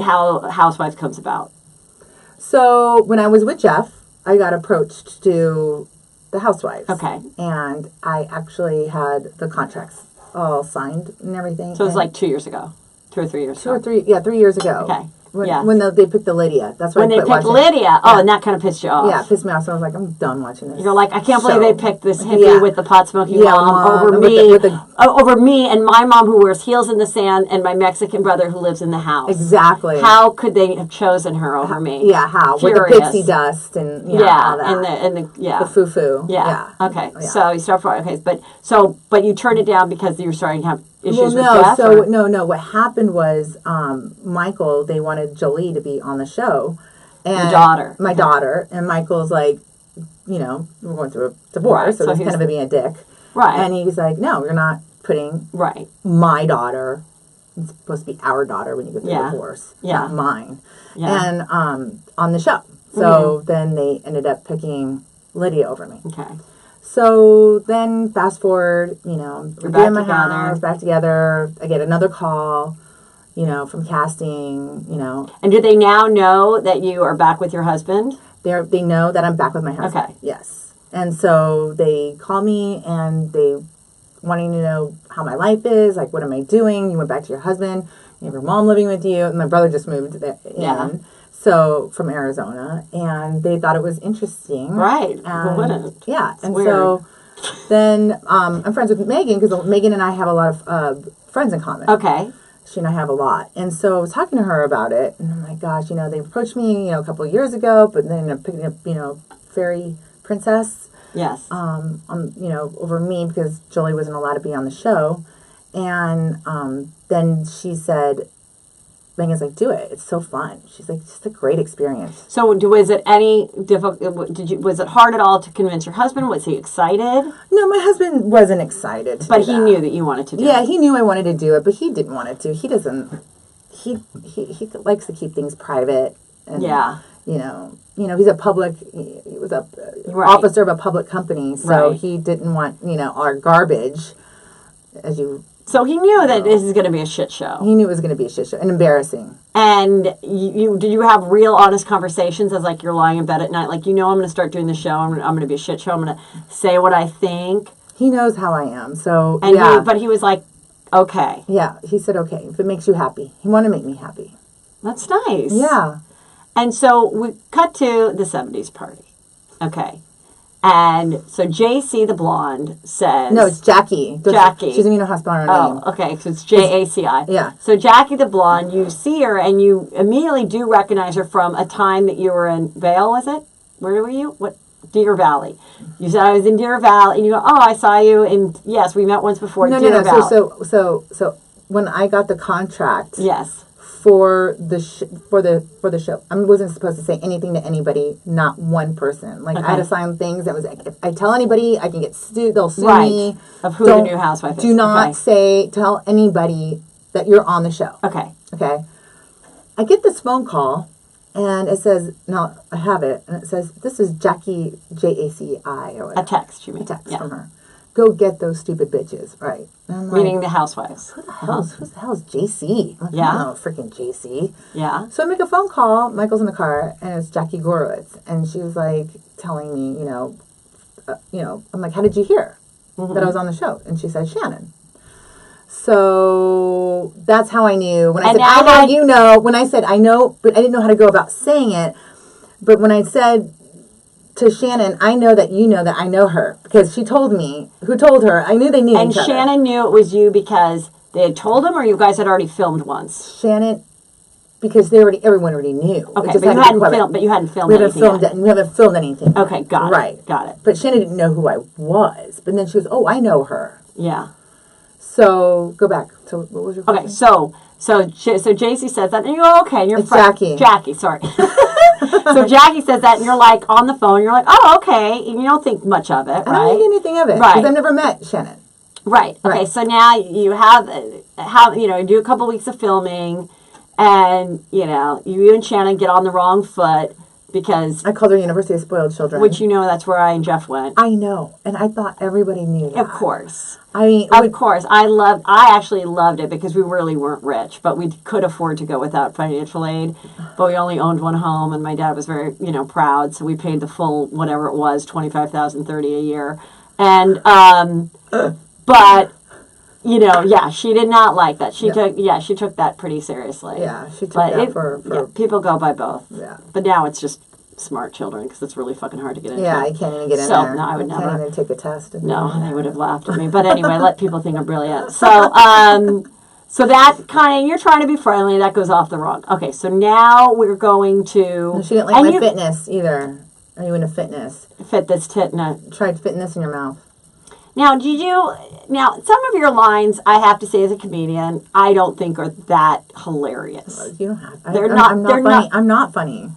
how Housewives comes about. So when I was with Jeff, I got approached to do the Housewives. Okay. And I actually had the contracts all signed and everything. So it was like 2 years ago. 2 or 3 years ago. 3 years ago. Okay. When they picked the Lydia. That's why when they picked Lydia. Oh, and that kind of pissed you off. Yeah, it pissed me off. So I was like, I'm done watching this. You're like, I can't believe they picked this hippie with the pot smoking mom over me. Over me and my mom who wears heels in the sand and my Mexican brother who lives in the house. Exactly. How could they have chosen her over me? Yeah, how? Curious. With the pixie dust and all that. and the foo-foo. Yeah. Okay. Yeah. So you start for but you turned it down because you were starting to have issues with Jeff? No. What happened was Michael, they wanted Jolie to be on the show. And my daughter. And Michael's like, we're going through a divorce, so he's kind of being a dick. Right. And he's like, no, you're not putting my daughter. It's supposed to be our daughter when you go through a divorce, not mine. Yeah. And on the show. So then they ended up picking Lydia over me. Okay. So then, fast forward, we're back in my together. house, back together. I get another call, from casting, And do they now know that you are back with your husband? They know that I'm back with my husband. Okay. Yes. And so they call me and they wanting to know how my life is, like, what am I doing? You went back to your husband. You have your mom living with you. And my brother just moved in. Yeah. So, from Arizona, and they thought it was interesting. Right. Who wouldn't? Yeah. It's and weird. So then I'm friends with Megan, because Megan and I have a lot of friends in common. Okay. She and I have a lot. And so I was talking to her about it, and I'm like, gosh, they approached me, a couple of years ago, but then picking up, Fairy Princess. Yes. Over me, because Jolie wasn't allowed to be on the show. And then she said, Megan's like, do it. It's so fun. She's like, it's just a great experience. So was it any difficult? Was it hard at all to convince your husband? Was he excited? No, my husband wasn't excited. But he knew that you wanted to do it. Yeah, he knew I wanted to do it, but he didn't want it to. He doesn't. He likes to keep things private. And, he's a public. He was a officer of a public company, so he didn't want our garbage as you. So he knew that this is going to be a shit show. He knew it was going to be a shit show and embarrassing. And did you have real honest conversations as like you're lying in bed at night? Like, I'm going to start doing the show. I'm going to be a shit show. I'm going to say what I think. He knows how I am. So, and yeah. But he was like, okay. Yeah. He said, okay, if it makes you happy. He wanted to make me happy. That's nice. Yeah. And so we cut to the 70s party. Okay. And so JC the blonde says... No, it's Jackie. Jackie. She doesn't even know how to spell her name. Oh, okay. So it's Jaci. Yeah. So Jackie the blonde, you see her and you immediately do recognize her from a time that you were in Vail, was it? Where were you? What? Deer Valley. You said I was in Deer Valley, and you go, oh, I saw you in... Yes, we met once before. Deer Valley. So when I got the contract... Yes. For the show, I wasn't supposed to say anything to anybody, not one person. Like, I had to sign things that was like, if I tell anybody, I can get sued. They'll sue me. Of who the new housewife is. Do not tell anybody that you're on the show. Okay. Okay. I get this phone call, and it says, no, I have it, and it says, this is Jackie, Jaci, or whatever. A text, you mean? A text from her. Go get those stupid bitches, right? Meaning the housewives. Who the hell is JC? Like, yeah. No, freaking JC. Yeah. So I make a phone call. Michael's in the car, and it's Jackie Gorowitz, and she was like telling me, I'm like, how did you hear that I was on the show? And she said, Shannon. So that's how I knew. When I said, I know, you know. When I said, I know, but I didn't know how to go about saying it. But when I said to Shannon, I know that you know that I know her, because she told me who told her. I knew they knew each other. And Shannon knew it was you because they had told him, or you guys had already filmed once. Shannon, because everyone already knew. Okay, but you hadn't filmed. But you hadn't filmed anything. We haven't filmed anything. Okay, got it. But Shannon didn't know who I was. But then she goes, "Oh, I know her." Yeah. So go back. So what was your question? Okay, so JC says that, and you go, okay, and you're Jackie. Jackie, sorry. So Jackie says that, and you're like on the phone. You're like, oh, okay. And you don't think much of it, right? I don't think anything of it, right? Because I've never met Shannon. Right. Okay. So now you have do a couple weeks of filming, and you and Shannon get on the wrong foot because I called her University of Spoiled Children, which that's where I and Jeff went. I know, and I thought everybody knew that. Of course. I mean, of course. I actually loved it because we really weren't rich, but we could afford to go without financial aid. But we only owned one home, and my dad was very, proud, so we paid the full whatever it was, $25,030 a year. And but she did not like that. She took that pretty seriously. Yeah, she took that for people go by both. Yeah. But now it's just smart children because it's really fucking hard to get into. Yeah, I can't even get in so, there. No, I would never. Can't even take a test. No, they would have laughed at me. But anyway, let people think I'm brilliant. So, so that kind of, you're trying to be friendly, that goes off the wrong. Okay, so now we're going to... No, she didn't like my fitness either. Are you into fitness? Fit this tit in a... Tried fitness in your mouth. Now, some of your lines, I have to say as a comedian, I don't think are that hilarious. You don't have... I'm not funny.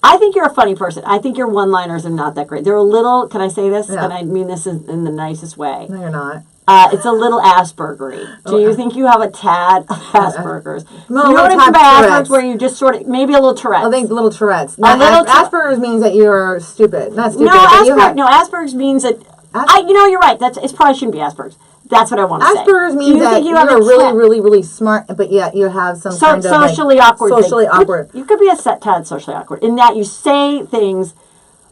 I think you're a funny person. I think your one-liners are not that great. They're a little, can I say this? Yeah. And I mean this in the nicest way. No, you're not. It's a little Aspergery. Do you think you have a tad of Asperger's? No, you know what I mean by Asperger's, where you just sort of, maybe a little Tourette's. I think little Tourette's. Asperger's means that you're stupid. Not stupid. Asperger's means that, you're right. It probably shouldn't be Asperger's. That's what I want to say. Asperger's means that you're really, really, really smart, but yet you have some kind of socially awkward. Socially awkward. You could be a tad socially awkward in that you say things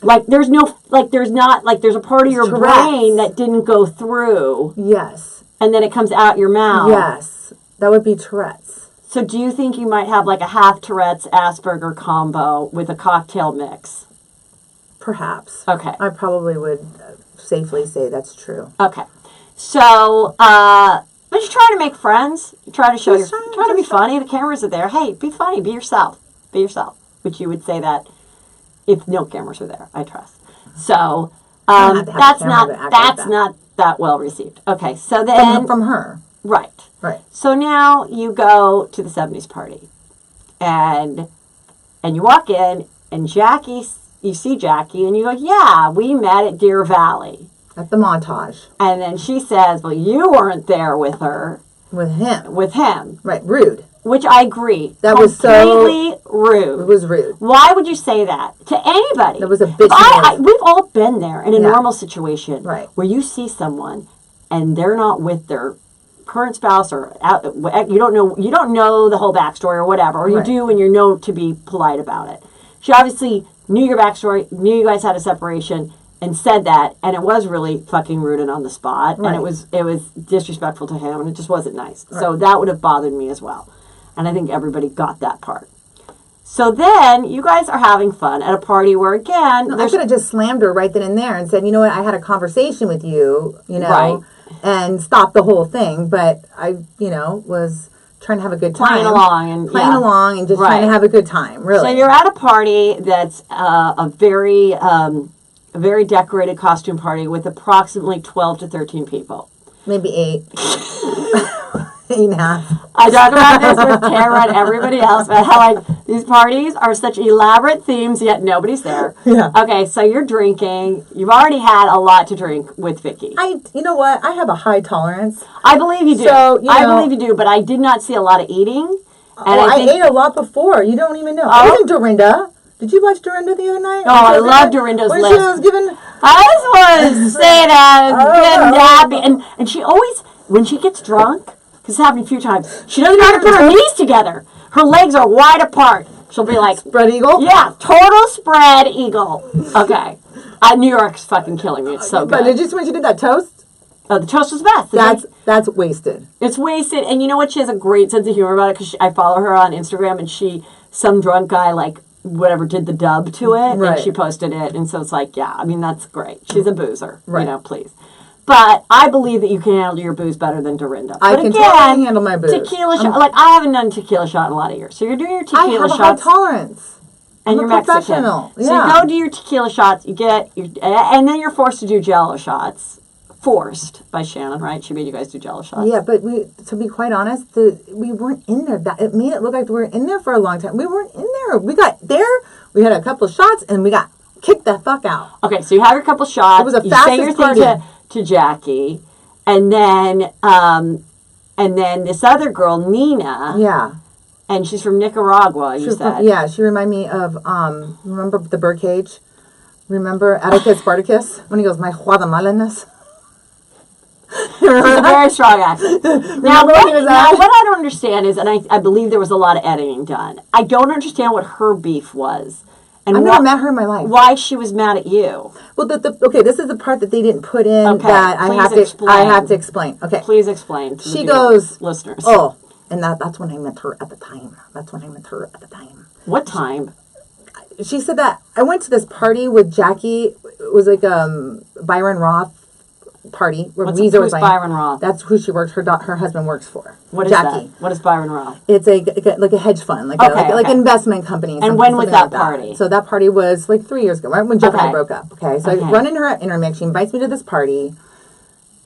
like there's a part of your brain that didn't go through. Yes. And then it comes out your mouth. Yes. That would be Tourette's. So do you think you might have like a half Tourette's Asperger combo with a cocktail mix? Perhaps. Okay. I probably would safely say that's true. Okay. So, but you try to make friends. You try to show try to be funny. The cameras are there. Hey, be funny. Be yourself. Be yourself. Which you would say that if no cameras were there. I trust. So, that's not that well received. Okay. So then from her. Right. Right. So now you go to the 70s party, and you walk in, and you see Jackie, and you go, yeah, we met at Deer Valley. At the montage. And then she says, well, you weren't there with her. With him. With him. Right, rude. Which I agree. That was so... completely rude. It was rude. Why would you say that to anybody? That was a bitch. We've all been there in a normal situation. Right. Where you see someone, and they're not with their current spouse or you don't know the whole backstory or whatever, or you do and you're known to be polite about it. She obviously knew your backstory, knew you guys had a separation, and said that, and it was really fucking rude and on the spot, and it was disrespectful to him, and it just wasn't nice. So that would have bothered me as well, and I think everybody got that part. So then you guys are having fun at a party where, again, I could have just slammed her right then and there and said, you know what, I had a conversation with you, and stopped the whole thing, but I, was trying to have a good time. Playing along and just trying to have a good time, really. So you're at a party that's a very decorated costume party with approximately 12 to 13 people. Maybe 8. 8.5. I talk about this with Tara and everybody else about how these parties are such elaborate themes, yet nobody's there. Yeah. Okay, so you're drinking. You've already had a lot to drink with Vicky. You know what? I have a high tolerance. I believe you do. So, I believe you do, but I did not see a lot of eating. And I ate a lot before. You don't even know. I was in Dorinda. Did you watch Dorinda the other night? Oh, I love Dorinda's list. She was giving... I was saying that, good nappy. And she always, when she gets drunk, because it's happened a few times, she doesn't know how to put her knees together. Her legs are wide apart. She'll be like... Spread eagle? Yeah, total spread eagle. Okay. New York's fucking killing me. It's so good. But did you see when she did that toast? The toast was best. That's wasted. It's wasted. And you know what? She has a great sense of humor about it, because I follow her on Instagram, and some drunk guy, did the dub to it, and she posted it, and so it's that's great. She's a boozer, please. But I believe that you can handle your booze better than Dorinda. I can totally handle my booze. Tequila shot, I haven't done tequila shot in a lot of years. So you're doing your tequila shots. I have a high tolerance. And you're Mexican. So you go do your tequila shots, and then you're forced to do Jello shots. Forced by Shannon, right? She made you guys do Jello shots. Yeah, but to be quite honest, we weren't in there. It made it look like we were in there for a long time. We weren't in there. We got there, we had a couple of shots, and we got kicked the fuck out. Okay, so you have your couple shots. It was a you fastest say your thing to Jackie, and then this other girl, Nina. Yeah. And she's from Nicaragua, you said. Yeah, she reminded me of, remember the birdcage? Remember Atticus Spartacus? When he goes, my Guatemalaness? She's a very strong accent. Now, what I don't understand is, and I believe there was a lot of editing done, I don't understand what her beef was. And I've never met her in my life. Why she was mad at you. Well, okay, this is the part that they didn't put in that I have to explain. Okay. Please explain to she goes, listeners. Oh, and that's when I met her at the time. What time? She said that I went to this party with Jackie. It was like Byron Roth party where who's Byron Roth? That's who she works. Her husband works for. What is Jackie. That? What is Byron Roth? It's like a hedge fund, like an investment company. And when was that party? So that party was 3 years ago, right when Jeff and I broke up. Okay, so I run into her at Intermix. She invites me to this party,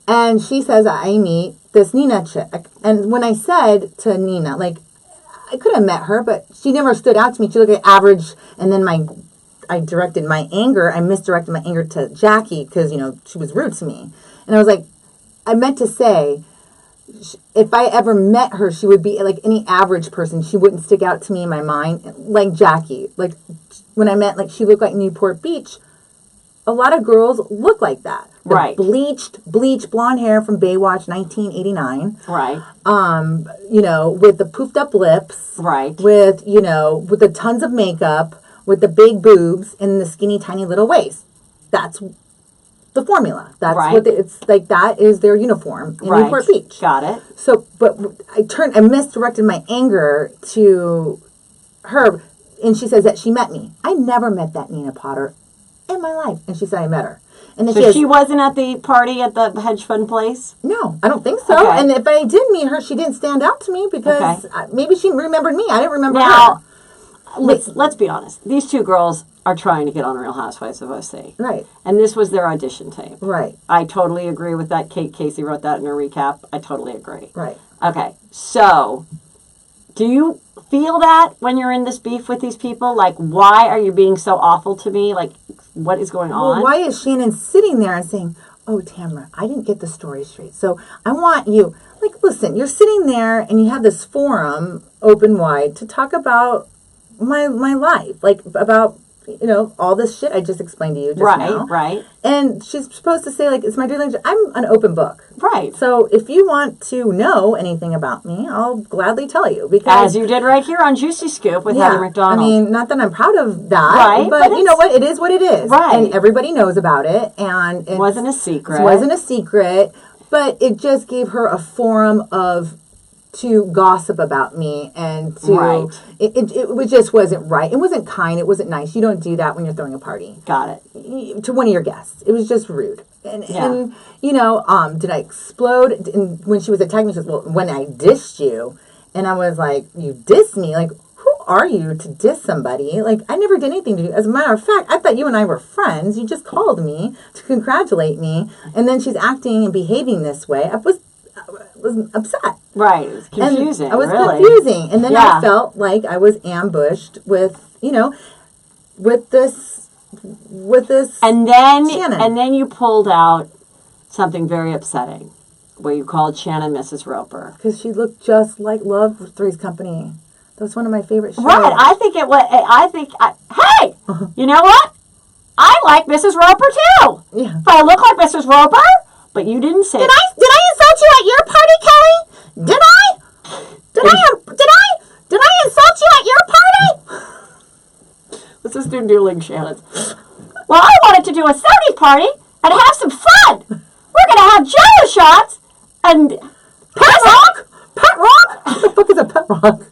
and she says I meet this Nina chick. And when I said to Nina, I could have met her, but she never stood out to me. She looked like average, and then I misdirected my anger to Jackie because, she was rude to me. And I was like, I meant to say, if I ever met her, she would be like any average person. She wouldn't stick out to me in my mind like Jackie. Like when I met, she looked like Newport Beach. A lot of girls look like that. Right. Bleached blonde hair from Baywatch 1989. Right. With the poofed up lips. Right. With the tons of makeup. With the big boobs and the skinny, tiny little waist. That's the formula. That's what it's like. That is their uniform in Newport Beach. Got it. So, but I misdirected my anger to her, and she says that she met me. I never met that Nina Potter in my life, and she said I met her. And then so she wasn't at the party at the hedge fund place? No, I don't think so. Okay. And if I did meet her, she didn't stand out to me because maybe she remembered me. I didn't remember her. Let's be honest. These two girls are trying to get on Real Housewives of OC. Right. And this was their audition tape. Right. I totally agree with that. Casey wrote that in her recap. I totally agree. Right. Okay. So, do you feel that when you're in this beef with these people? Why are you being so awful to me? What is going on? Well, why is Shannon sitting there and saying, oh, Tamara, I didn't get the story straight. So I want you, listen, you're sitting there and you have this forum open wide to talk about my life, about all this shit I just explained to you just now. Right. And she's supposed to say, like, it's my dear language. I'm an open book. Right. So if you want to know anything about me, I'll gladly tell you. Because, as you did right here on Juicy Scoop with Heather McDonald. I mean, not that I'm proud of that. Right. But you know what? It is what it is. Right. And everybody knows about it. And it wasn't a secret. It wasn't a secret. But it just gave her a forum to gossip about me and to it just wasn't right. It wasn't kind. It wasn't nice. You don't do that when you're throwing a party. Got it. To one of your guests. It was just rude. And did I explode? And when she was attacking me, she goes, well, when I dissed you, and I was like, you dissed me? Like, who are you to diss somebody? Like, I never did anything to you. As a matter of fact, I thought you and I were friends. You just called me to congratulate me, and then she's acting and behaving this way. I was upset. Right. It was confusing. And I was really confusing. And then I felt like I was ambushed with this and then Shannon. And then you pulled out something very upsetting where you called Shannon Mrs. Roper. Because she looked just like Love Three's Company. That was one of my favorite shows. Right. I think it was. Hey! You know what? I like Mrs. Roper too. Yeah. But I look like Mrs. Roper, but you didn't say Did I insult you at your party, Kelly? Did I insult you at your party? Let's just do dueling Shannons. Well, I wanted to do a 70s party and have some fun. We're going to have jello shots and Pet rock? Pet rock? What the fuck is a pet rock?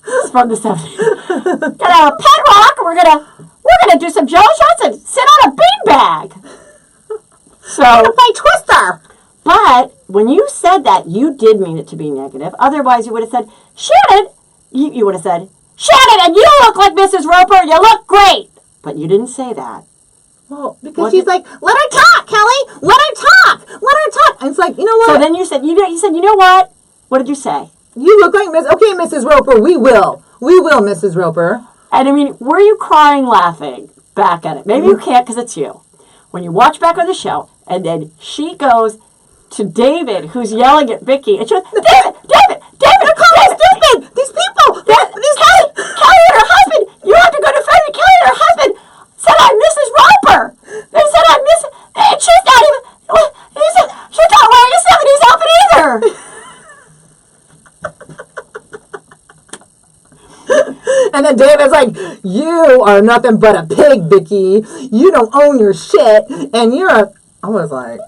It's from the 70s. Gonna have a pet rock. We're gonna do some jello shots and sit on a beanbag. So My Twister. But when you said that, you did mean it to be negative. Otherwise, you would have said, Shannon. You would have said, Shannon, and you look like Mrs. Roper. You look great. But you didn't say that. Well, because she's like, let her talk, Kelly. Let her talk. Let her talk. And it's like, you know what? So then you said, you know what? What did you say? You look like Mrs. Roper. We will, Mrs. Roper. And I mean, were you crying, laughing back at it? Maybe you can't because it's you. When you watch back on the show, and then she goes to David, who's yelling at Vicky, and she goes, David, they're calling me stupid. These people, Kelly and her husband. You have to go defend me. Kelly and her husband said I'm Mrs. Roper. They said I'm Mrs. And she's not even. She's not wearing a 70s outfit either. And then David's like, you are nothing but a pig, Vicky. You don't own your shit. And I was like,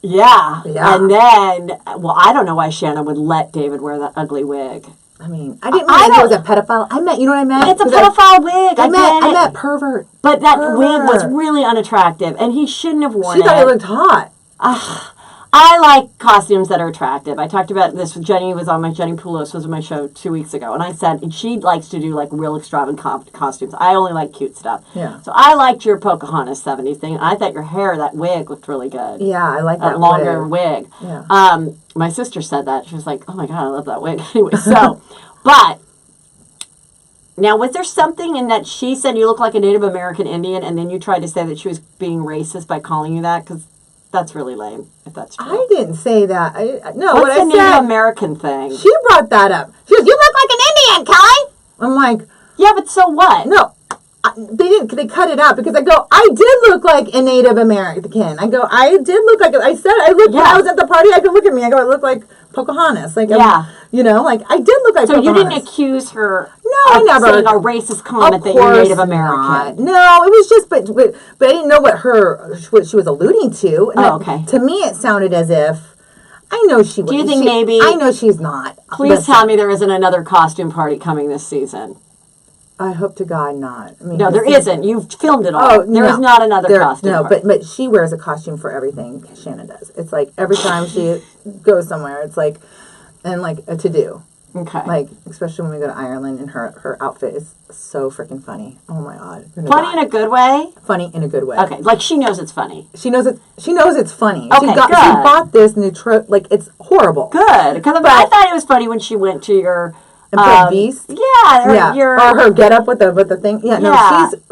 yeah. And then, well, I don't know why Shannon would let David wear that ugly wig. I mean, I didn't realize it was a pedophile. You know what I meant? It's a pedophile wig. I meant pervert. But that wig was really unattractive, and he shouldn't have worn it. She thought it looked hot. I like costumes that are attractive. I talked about this with Jenny. Jenny Poulos was on my show 2 weeks ago, and I said, and she likes to do like real extravagant costumes. I only like cute stuff. Yeah. So I liked your Pocahontas 70s thing. I thought your hair, that wig, looked really good. Yeah, I like that longer wig. Yeah. My sister said that. She was like, oh my God, I love that wig. Anyway, so, but now, was there something in that she said you look like a Native American Indian, and then you tried to say that she was being racist by calling you that? Because that's really lame, if that's true. I didn't say that. No, what's the Native said, American thing? She brought that up. She goes, you look like an Indian, Kelly. I'm like, yeah, but so what? No, they cut it out because I go, I did look like a Native American. I go, I did look like, I said, I looked when I was at the party. I go, look at me. I go, I look like Pocahontas. Like, yeah. like I did look like so Pocahontas. You didn't accuse her I never saying a racist comment that you're Native American. No, it was just, but I didn't know what she was alluding to. And okay. To me, it sounded as if, I know she was. Do you think maybe? I know she's not. Please tell me there isn't another costume party coming this season. I hope to God not. I mean, no, there isn't. You've filmed it all. There is not another costume party. But she wears a costume for everything Shannon does. It's like every time she goes somewhere, it's like, and like a to-do. Okay. Like, especially when we go to Ireland, and her outfit is so freaking funny. Oh my God. Funny in a good way? Funny in a good way. Okay, like she knows it's funny. She knows it's funny. Okay, she bought this like, it's horrible. Good. Because I thought it was funny when she went to your... Beast? Yeah. Or her get up with the thing. Yeah, no,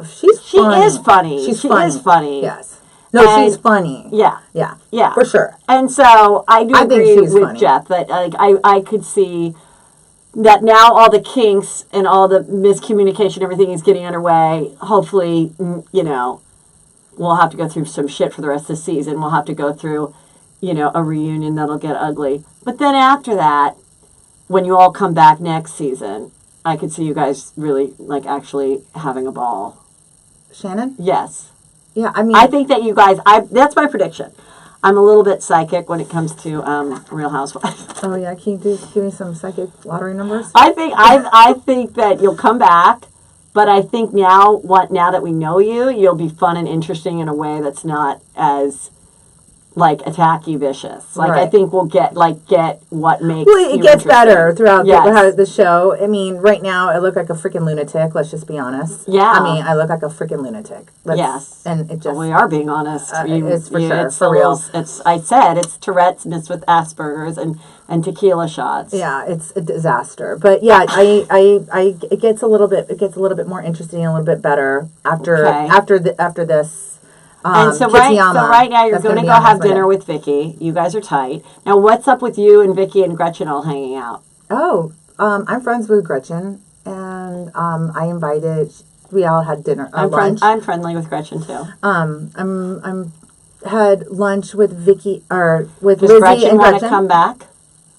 she's funny. She is funny. She is funny. Yes. No, she's funny. Yeah. Yeah. Yeah. For sure. And so I do agree with funny. Jeff that I could see that now all the kinks and all the miscommunication, everything is getting underway. Hopefully, we'll have to go through some shit for the rest of the season. We'll have to go through, a reunion that'll get ugly. But then after that, when you all come back next season, I could see you guys really, actually having a ball. Shannon? Yes. Yeah, I mean... I think that you guys, that's my prediction. I'm a little bit psychic when it comes to Real Housewives. Oh yeah, can you give me some psychic lottery numbers? I think that you'll come back, but I think now that we know you, you'll be fun and interesting in a way that's not as attacky, vicious. I Right. think we'll get what makes. Well, it you gets better interesting. throughout Yes. the show. I mean, right now I look like a freaking lunatic. Let's just be honest. Yeah. I mean, I look like a freaking lunatic. Yes. And it just... We are being honest. it's for sure, It's for real. I said it's Tourette's mixed with Asperger's and tequila shots. Yeah, it's a disaster. But yeah, it gets a little bit more interesting, a little bit better after this. And so right now you're going to go have dinner with Vicky. You guys are tight. Now what's up with you and Vicky and Gretchen all hanging out? Oh, I'm friends with Gretchen, and I invited. We all had dinner. Lunch. I'm friendly with Gretchen too. I'm had lunch with Vicky or with Does Lizzie Gretchen and want Gretchen. to come back?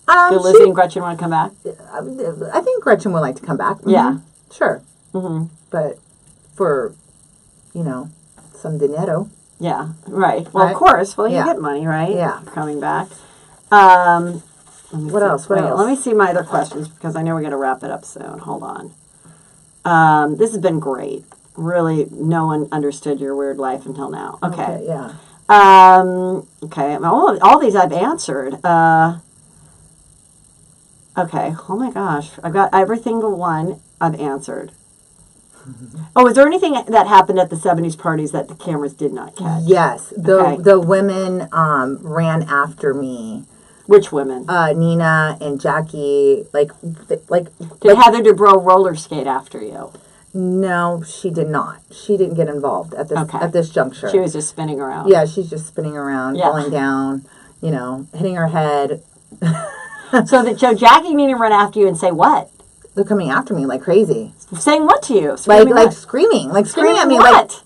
Do Lizzie and Gretchen want to come back? I think Gretchen would like to come back. Mm-hmm. Yeah, sure. Mm-hmm. But for some dinero. Yeah, right. Well, right? of course. Well, you Yeah. get money, right? Yeah. Coming back. What else? Let me see my other questions because I know we're going to wrap it up soon. Hold on. This has been great. Really, no one understood your weird life until now. Okay. Yeah. Okay. All these I've answered. Okay. Oh my gosh. I've got every single one I've answered. Oh, is there anything that happened at the 70s parties that the cameras did not catch? Yes. Okay. The women ran after me. Which women? Nina and Jackie. Did Heather DeBro roller skate after you? No, she did not. She didn't get involved at this juncture. She was just spinning around. Yeah, she's just spinning around, falling down, hitting her head. So Jackie and Nina run after you and say what? They're coming after me like crazy. Saying what to you? Screaming what? screaming at me. What?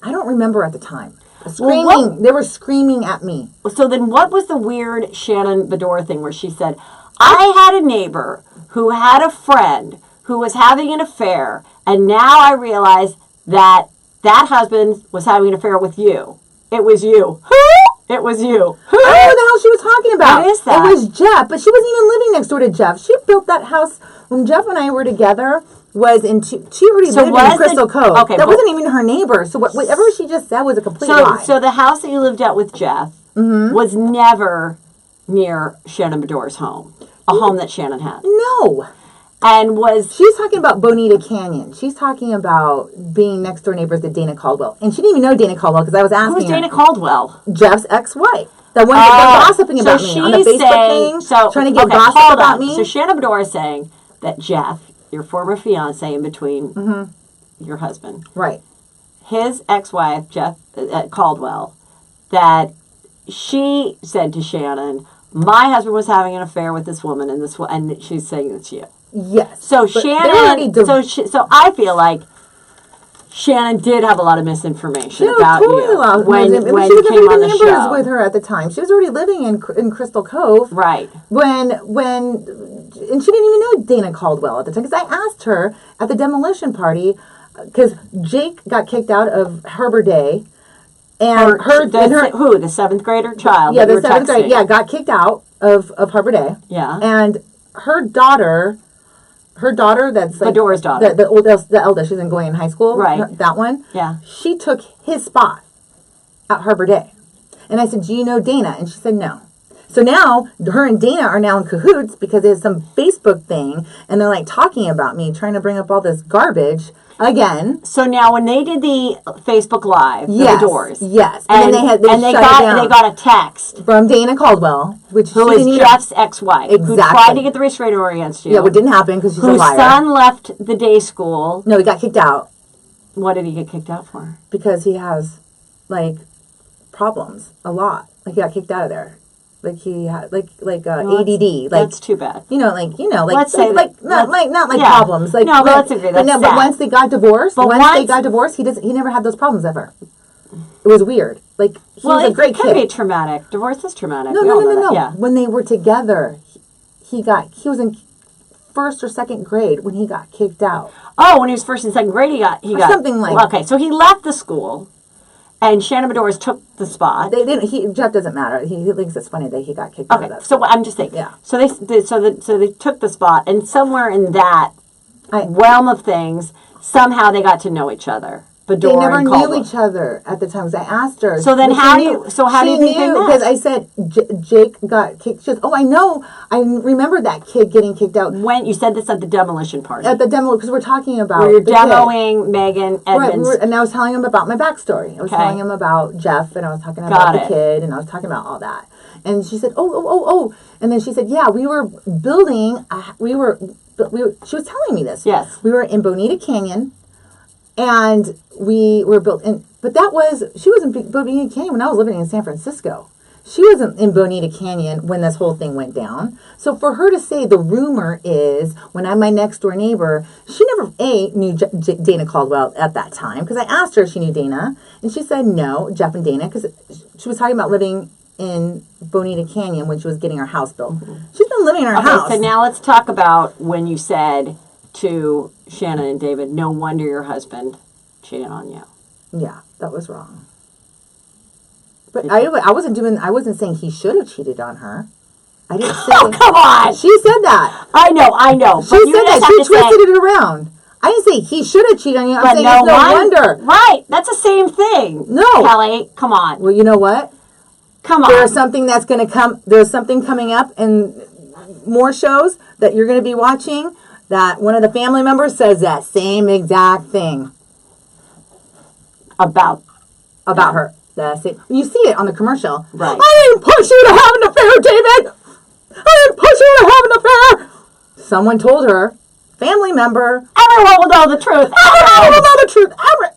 I don't remember at the time. Screaming. They were screaming at me. So then what was the weird Shannon Bedore thing where she said, I had a neighbor who had a friend who was having an affair, and now I realize that husband was having an affair with you. It was you. It was you. I don't know what the hell she was talking about. What is that? It was Jeff, but she wasn't even living next door to Jeff. She built that house when Jeff and I were together. She already lived in Crystal Cove. Okay, that wasn't even her neighbor. So whatever she just said was a complete lie. So the house that you lived at with Jeff was never near Shannon Bedore's home, a home that Shannon had. No. And she's talking about Bonita Canyon. She's talking about being next door neighbors to Dana Caldwell. And she didn't even know Dana Caldwell because I was asking Who's Dana Caldwell? Jeff's ex-wife. The one that was gossiping about me on the Facebook thing. Trying to get gossip about me. So Shannon Bedore is saying that Jeff, your former fiance in between your husband. Right. His ex-wife, Jeff Caldwell, that she said to Shannon, my husband was having an affair with this woman and she's saying it's you. Yes. So Shannon, so I feel like Shannon did have a lot of misinformation about you when she you came on the show. With her at the time, she was already living in Crystal Cove. Right. And she didn't even know Dana Caldwell at the time because I asked her at the demolition party because Jake got kicked out of Harbor Day. And the seventh grader child? Yeah, the seventh grade. Yeah, got kicked out of Harbor Day. Yeah. And her daughter, that's like Bedore's daughter, the eldest, she's in going in high school. Right. That one. Yeah. She took his spot at Harbor Day, and I said, "Do you know Dana?" And she said, "No." So now her and Dana are now in cahoots because there's some Facebook thing, and they're like talking about me, trying to bring up all this garbage. Again. So now, when they did the Facebook Live, the Doors, yes, and then they got a text from Dana Caldwell, who is Jeff's ex-wife, exactly, who tried to get the restraining order against you. Yeah, but it didn't happen because she's a liar. Whose son left the day school. No, he got kicked out. What did he get kicked out for? Because he has problems a lot. He got kicked out of there. Like he had ADD. That's too bad. Let's say not like yeah. problems. Like no, but let's agree. That's but sad. once they got divorced, he never had those problems ever. It was weird. Like he was a great kid. It can be traumatic. Divorce is traumatic. No. Yeah. When they were together, he was in first or second grade when he got kicked out. Oh, when he was first and second grade, he got something like. Okay, so he left the school, and Shannon Medores took the spot. They didn't. Jeff doesn't matter. He thinks it's funny that he got kicked out of that. So I'm just saying. Yeah. So they took the spot, and somewhere in that realm of things, somehow they got to know each other. Bedore they never and knew Caldwell. each other at the time because I asked her. So then how do you think they met? Because I said Jake got kicked. She goes, "Oh, I know. I remember that kid getting kicked out." When you said this at the demolition party. At the demo, because we're talking about where you're the demoing Megan Edmonds. Right, and I was telling him about my backstory. I was telling him about Jeff, and I was talking about the kid, and I was talking about all that. And she said, "Oh," and then she said, "Yeah, we were building. She was telling me this. Yes, we were in Bonita Canyon." And we were built in, but she was in Bonita Canyon when I was living in San Francisco. She wasn't in Bonita Canyon when this whole thing went down. So for her to say the rumor is when I'm my next door neighbor, she never knew Dana Caldwell at that time because I asked her if she knew Dana, and she said no, Jeff and Dana, because she was talking about living in Bonita Canyon when she was getting her house built. Mm-hmm. She's been living in her house. So now let's talk about when you said to Shannon and David, no wonder your husband cheated on you. Yeah, that was wrong. But I wasn't saying he should have cheated on her. I didn't say. Oh, come on! She said that. I know. She said that. She twisted it around. I didn't say he should have cheated on you. I'm saying it's no wonder. Right, that's the same thing. No. Kelly, come on. Well, you know what? Come on. There's something that's going to come. There's something coming up in more shows that you're going to be watching that one of the family members says that same exact thing. About her. You see it on the commercial. Right. I didn't push you to have an affair, David. I didn't push you to have an affair. Someone told her, family member. Everyone will know the truth. Everyone will know the truth. Everybody.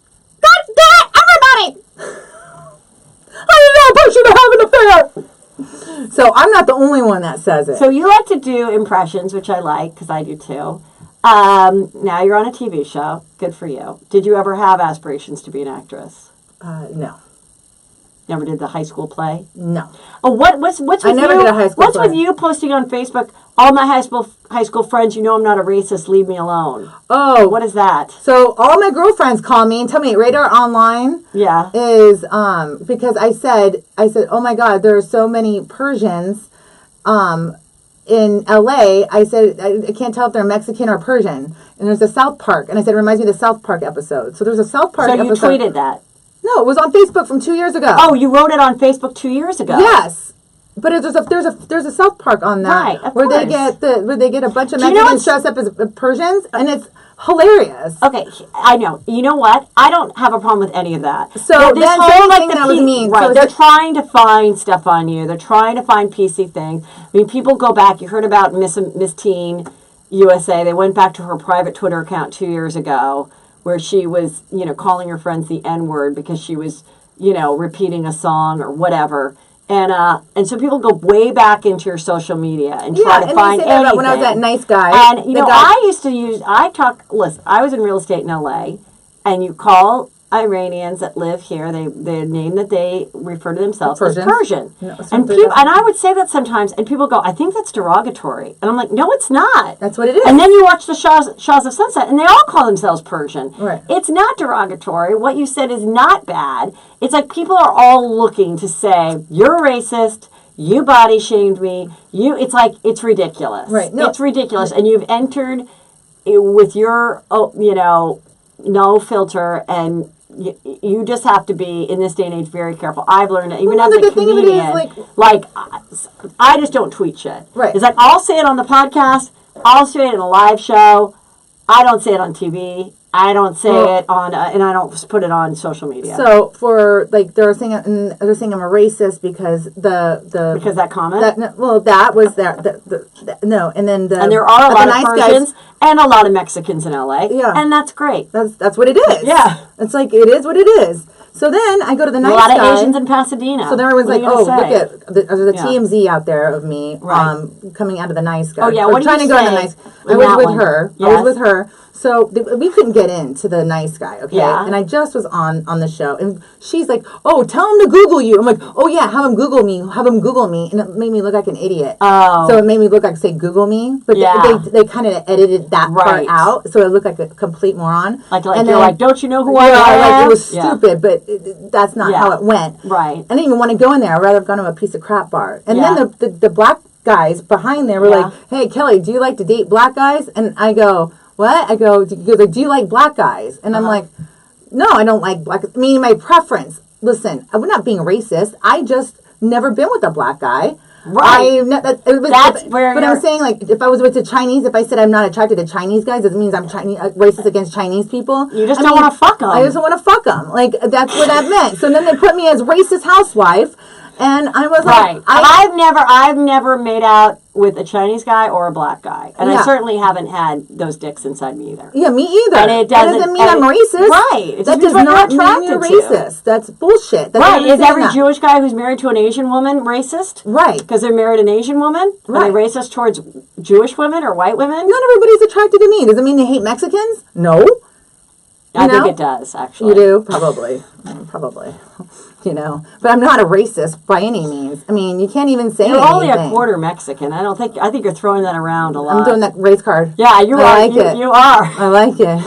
I did not push you to have an affair. So I'm not the only one that says it. So you like to do impressions, which I like because I do too. Now you're on a TV show. Good for you. Did you ever have aspirations to be an actress? No. Never did the high school play? No. Oh, what's with I never you? did a high school What's play. with you posting on Facebook? All my high school friends, you know I'm not a racist. Leave me alone. Oh, what is that? So all my girlfriends call me and tell me Radar Online. Yeah. Is because I said, oh my God, there are so many Persians, in LA. I said I can't tell if they're Mexican or Persian. And there's a South Park, and I said it reminds me of the South Park episode. So there's a South Park episode. So you tweeted that? No, it was on Facebook from 2 years ago. Oh, you wrote it on Facebook 2 years ago. Yes, but there's a South Park on that, right? Of where course. they get a bunch of Mexicans dressed up as Persians, and it's hilarious. Okay, I know. You know what? I don't have a problem with any of that. So this whole thing that was mean, right? So they're trying to find stuff on you. They're trying to find PC things. I mean, people go back. You heard about Miss Teen USA. They went back to her private Twitter account 2 years ago, where she was, calling her friends the N-word because she was, repeating a song or whatever. And so people go way back into your social media and try to find anything. That when I was that nice guy. And, I was in real estate in LA, and you call Iranians that live here, the name that they refer to themselves as Persian. No, and I would say that sometimes, and people go, I think that's derogatory. And I'm like, no, it's not. That's what it is. And then you watch the Shahs of Sunset, and they all call themselves Persian. Right. It's not derogatory. What you said is not bad. It's like people are all looking to say, you're a racist, you body shamed me, it's ridiculous. Right. No. It's ridiculous. And you've entered with your, no filter, and you just have to be, in this day and age, very careful. I've learned it, even as a comedian. I just don't tweet shit. Right. It's like, I'll say it on the podcast, I'll say it in a live show, I don't say it on TV, I don't say it on, and I don't put it on social media. So they're saying I'm a racist because because that comment. That was no, and then and there are a lot of Persians and a lot of Mexicans in LA. Yeah, and that's great. That's what it is. Yeah, it's like it is what it is. So then I go to the nice a lot guy. of Asians in Pasadena. So there was like, oh, look at the Yeah. TMZ out there of me coming out of the nice guy. Oh, yeah, Or what did trying you to go to the say nice. in I was that with one? her. I Yes. was with her. So we couldn't get into the nice guy, okay? Yeah. And I just was on the show, and she's like, "Oh, tell him to Google you." I'm like, "Oh yeah, have him Google me, and it made me look like an idiot. Oh. So it made me look like say Google me, but Yeah. they kind of edited that part out, so it looked like a complete moron. Like and you're then, like, don't you know who I am? Like it was Yeah. stupid, but that's not how it went. Right. I didn't even want to go in there. I'd rather have gone to a piece of crap bar. And Yeah. then the black guys behind there were like, "Hey, Kelly, do you like to date black guys?" And I go, "What?" I go, "Do you like black guys?" And I'm like, "No, I don't like black. I mean, my preference. Listen, I'm not being racist. I just never been with a black guy." Right. That's where. But I'm saying, like, if I was with the Chinese, if I said I'm not attracted to Chinese guys, it means I'm Chinese, racist against Chinese people. You just don't want to fuck them. I just don't want to fuck them. Like, that's what that meant. So then they put me as racist housewife, and I was like, I've never made out with a Chinese guy or a black guy, and I certainly haven't had those dicks inside me either. Yeah, me either. And it that doesn't mean I'm racist. Right. It that does not mean you're racist. That's bullshit. That's right. Is every Jewish guy who's married to an Asian woman racist? Right. Because they're married an Asian woman? Right. Are they racist towards Jewish women or white women? Not everybody's attracted to me. Does it mean they hate Mexicans? No. I think it does, actually. You do? Probably. Probably. You know, but I'm not a racist by any means. I mean, you can't even say You're only anything. a quarter Mexican. I think you're throwing that around a lot. I'm doing that race card. Yeah, you are. I like it. You are. I like it.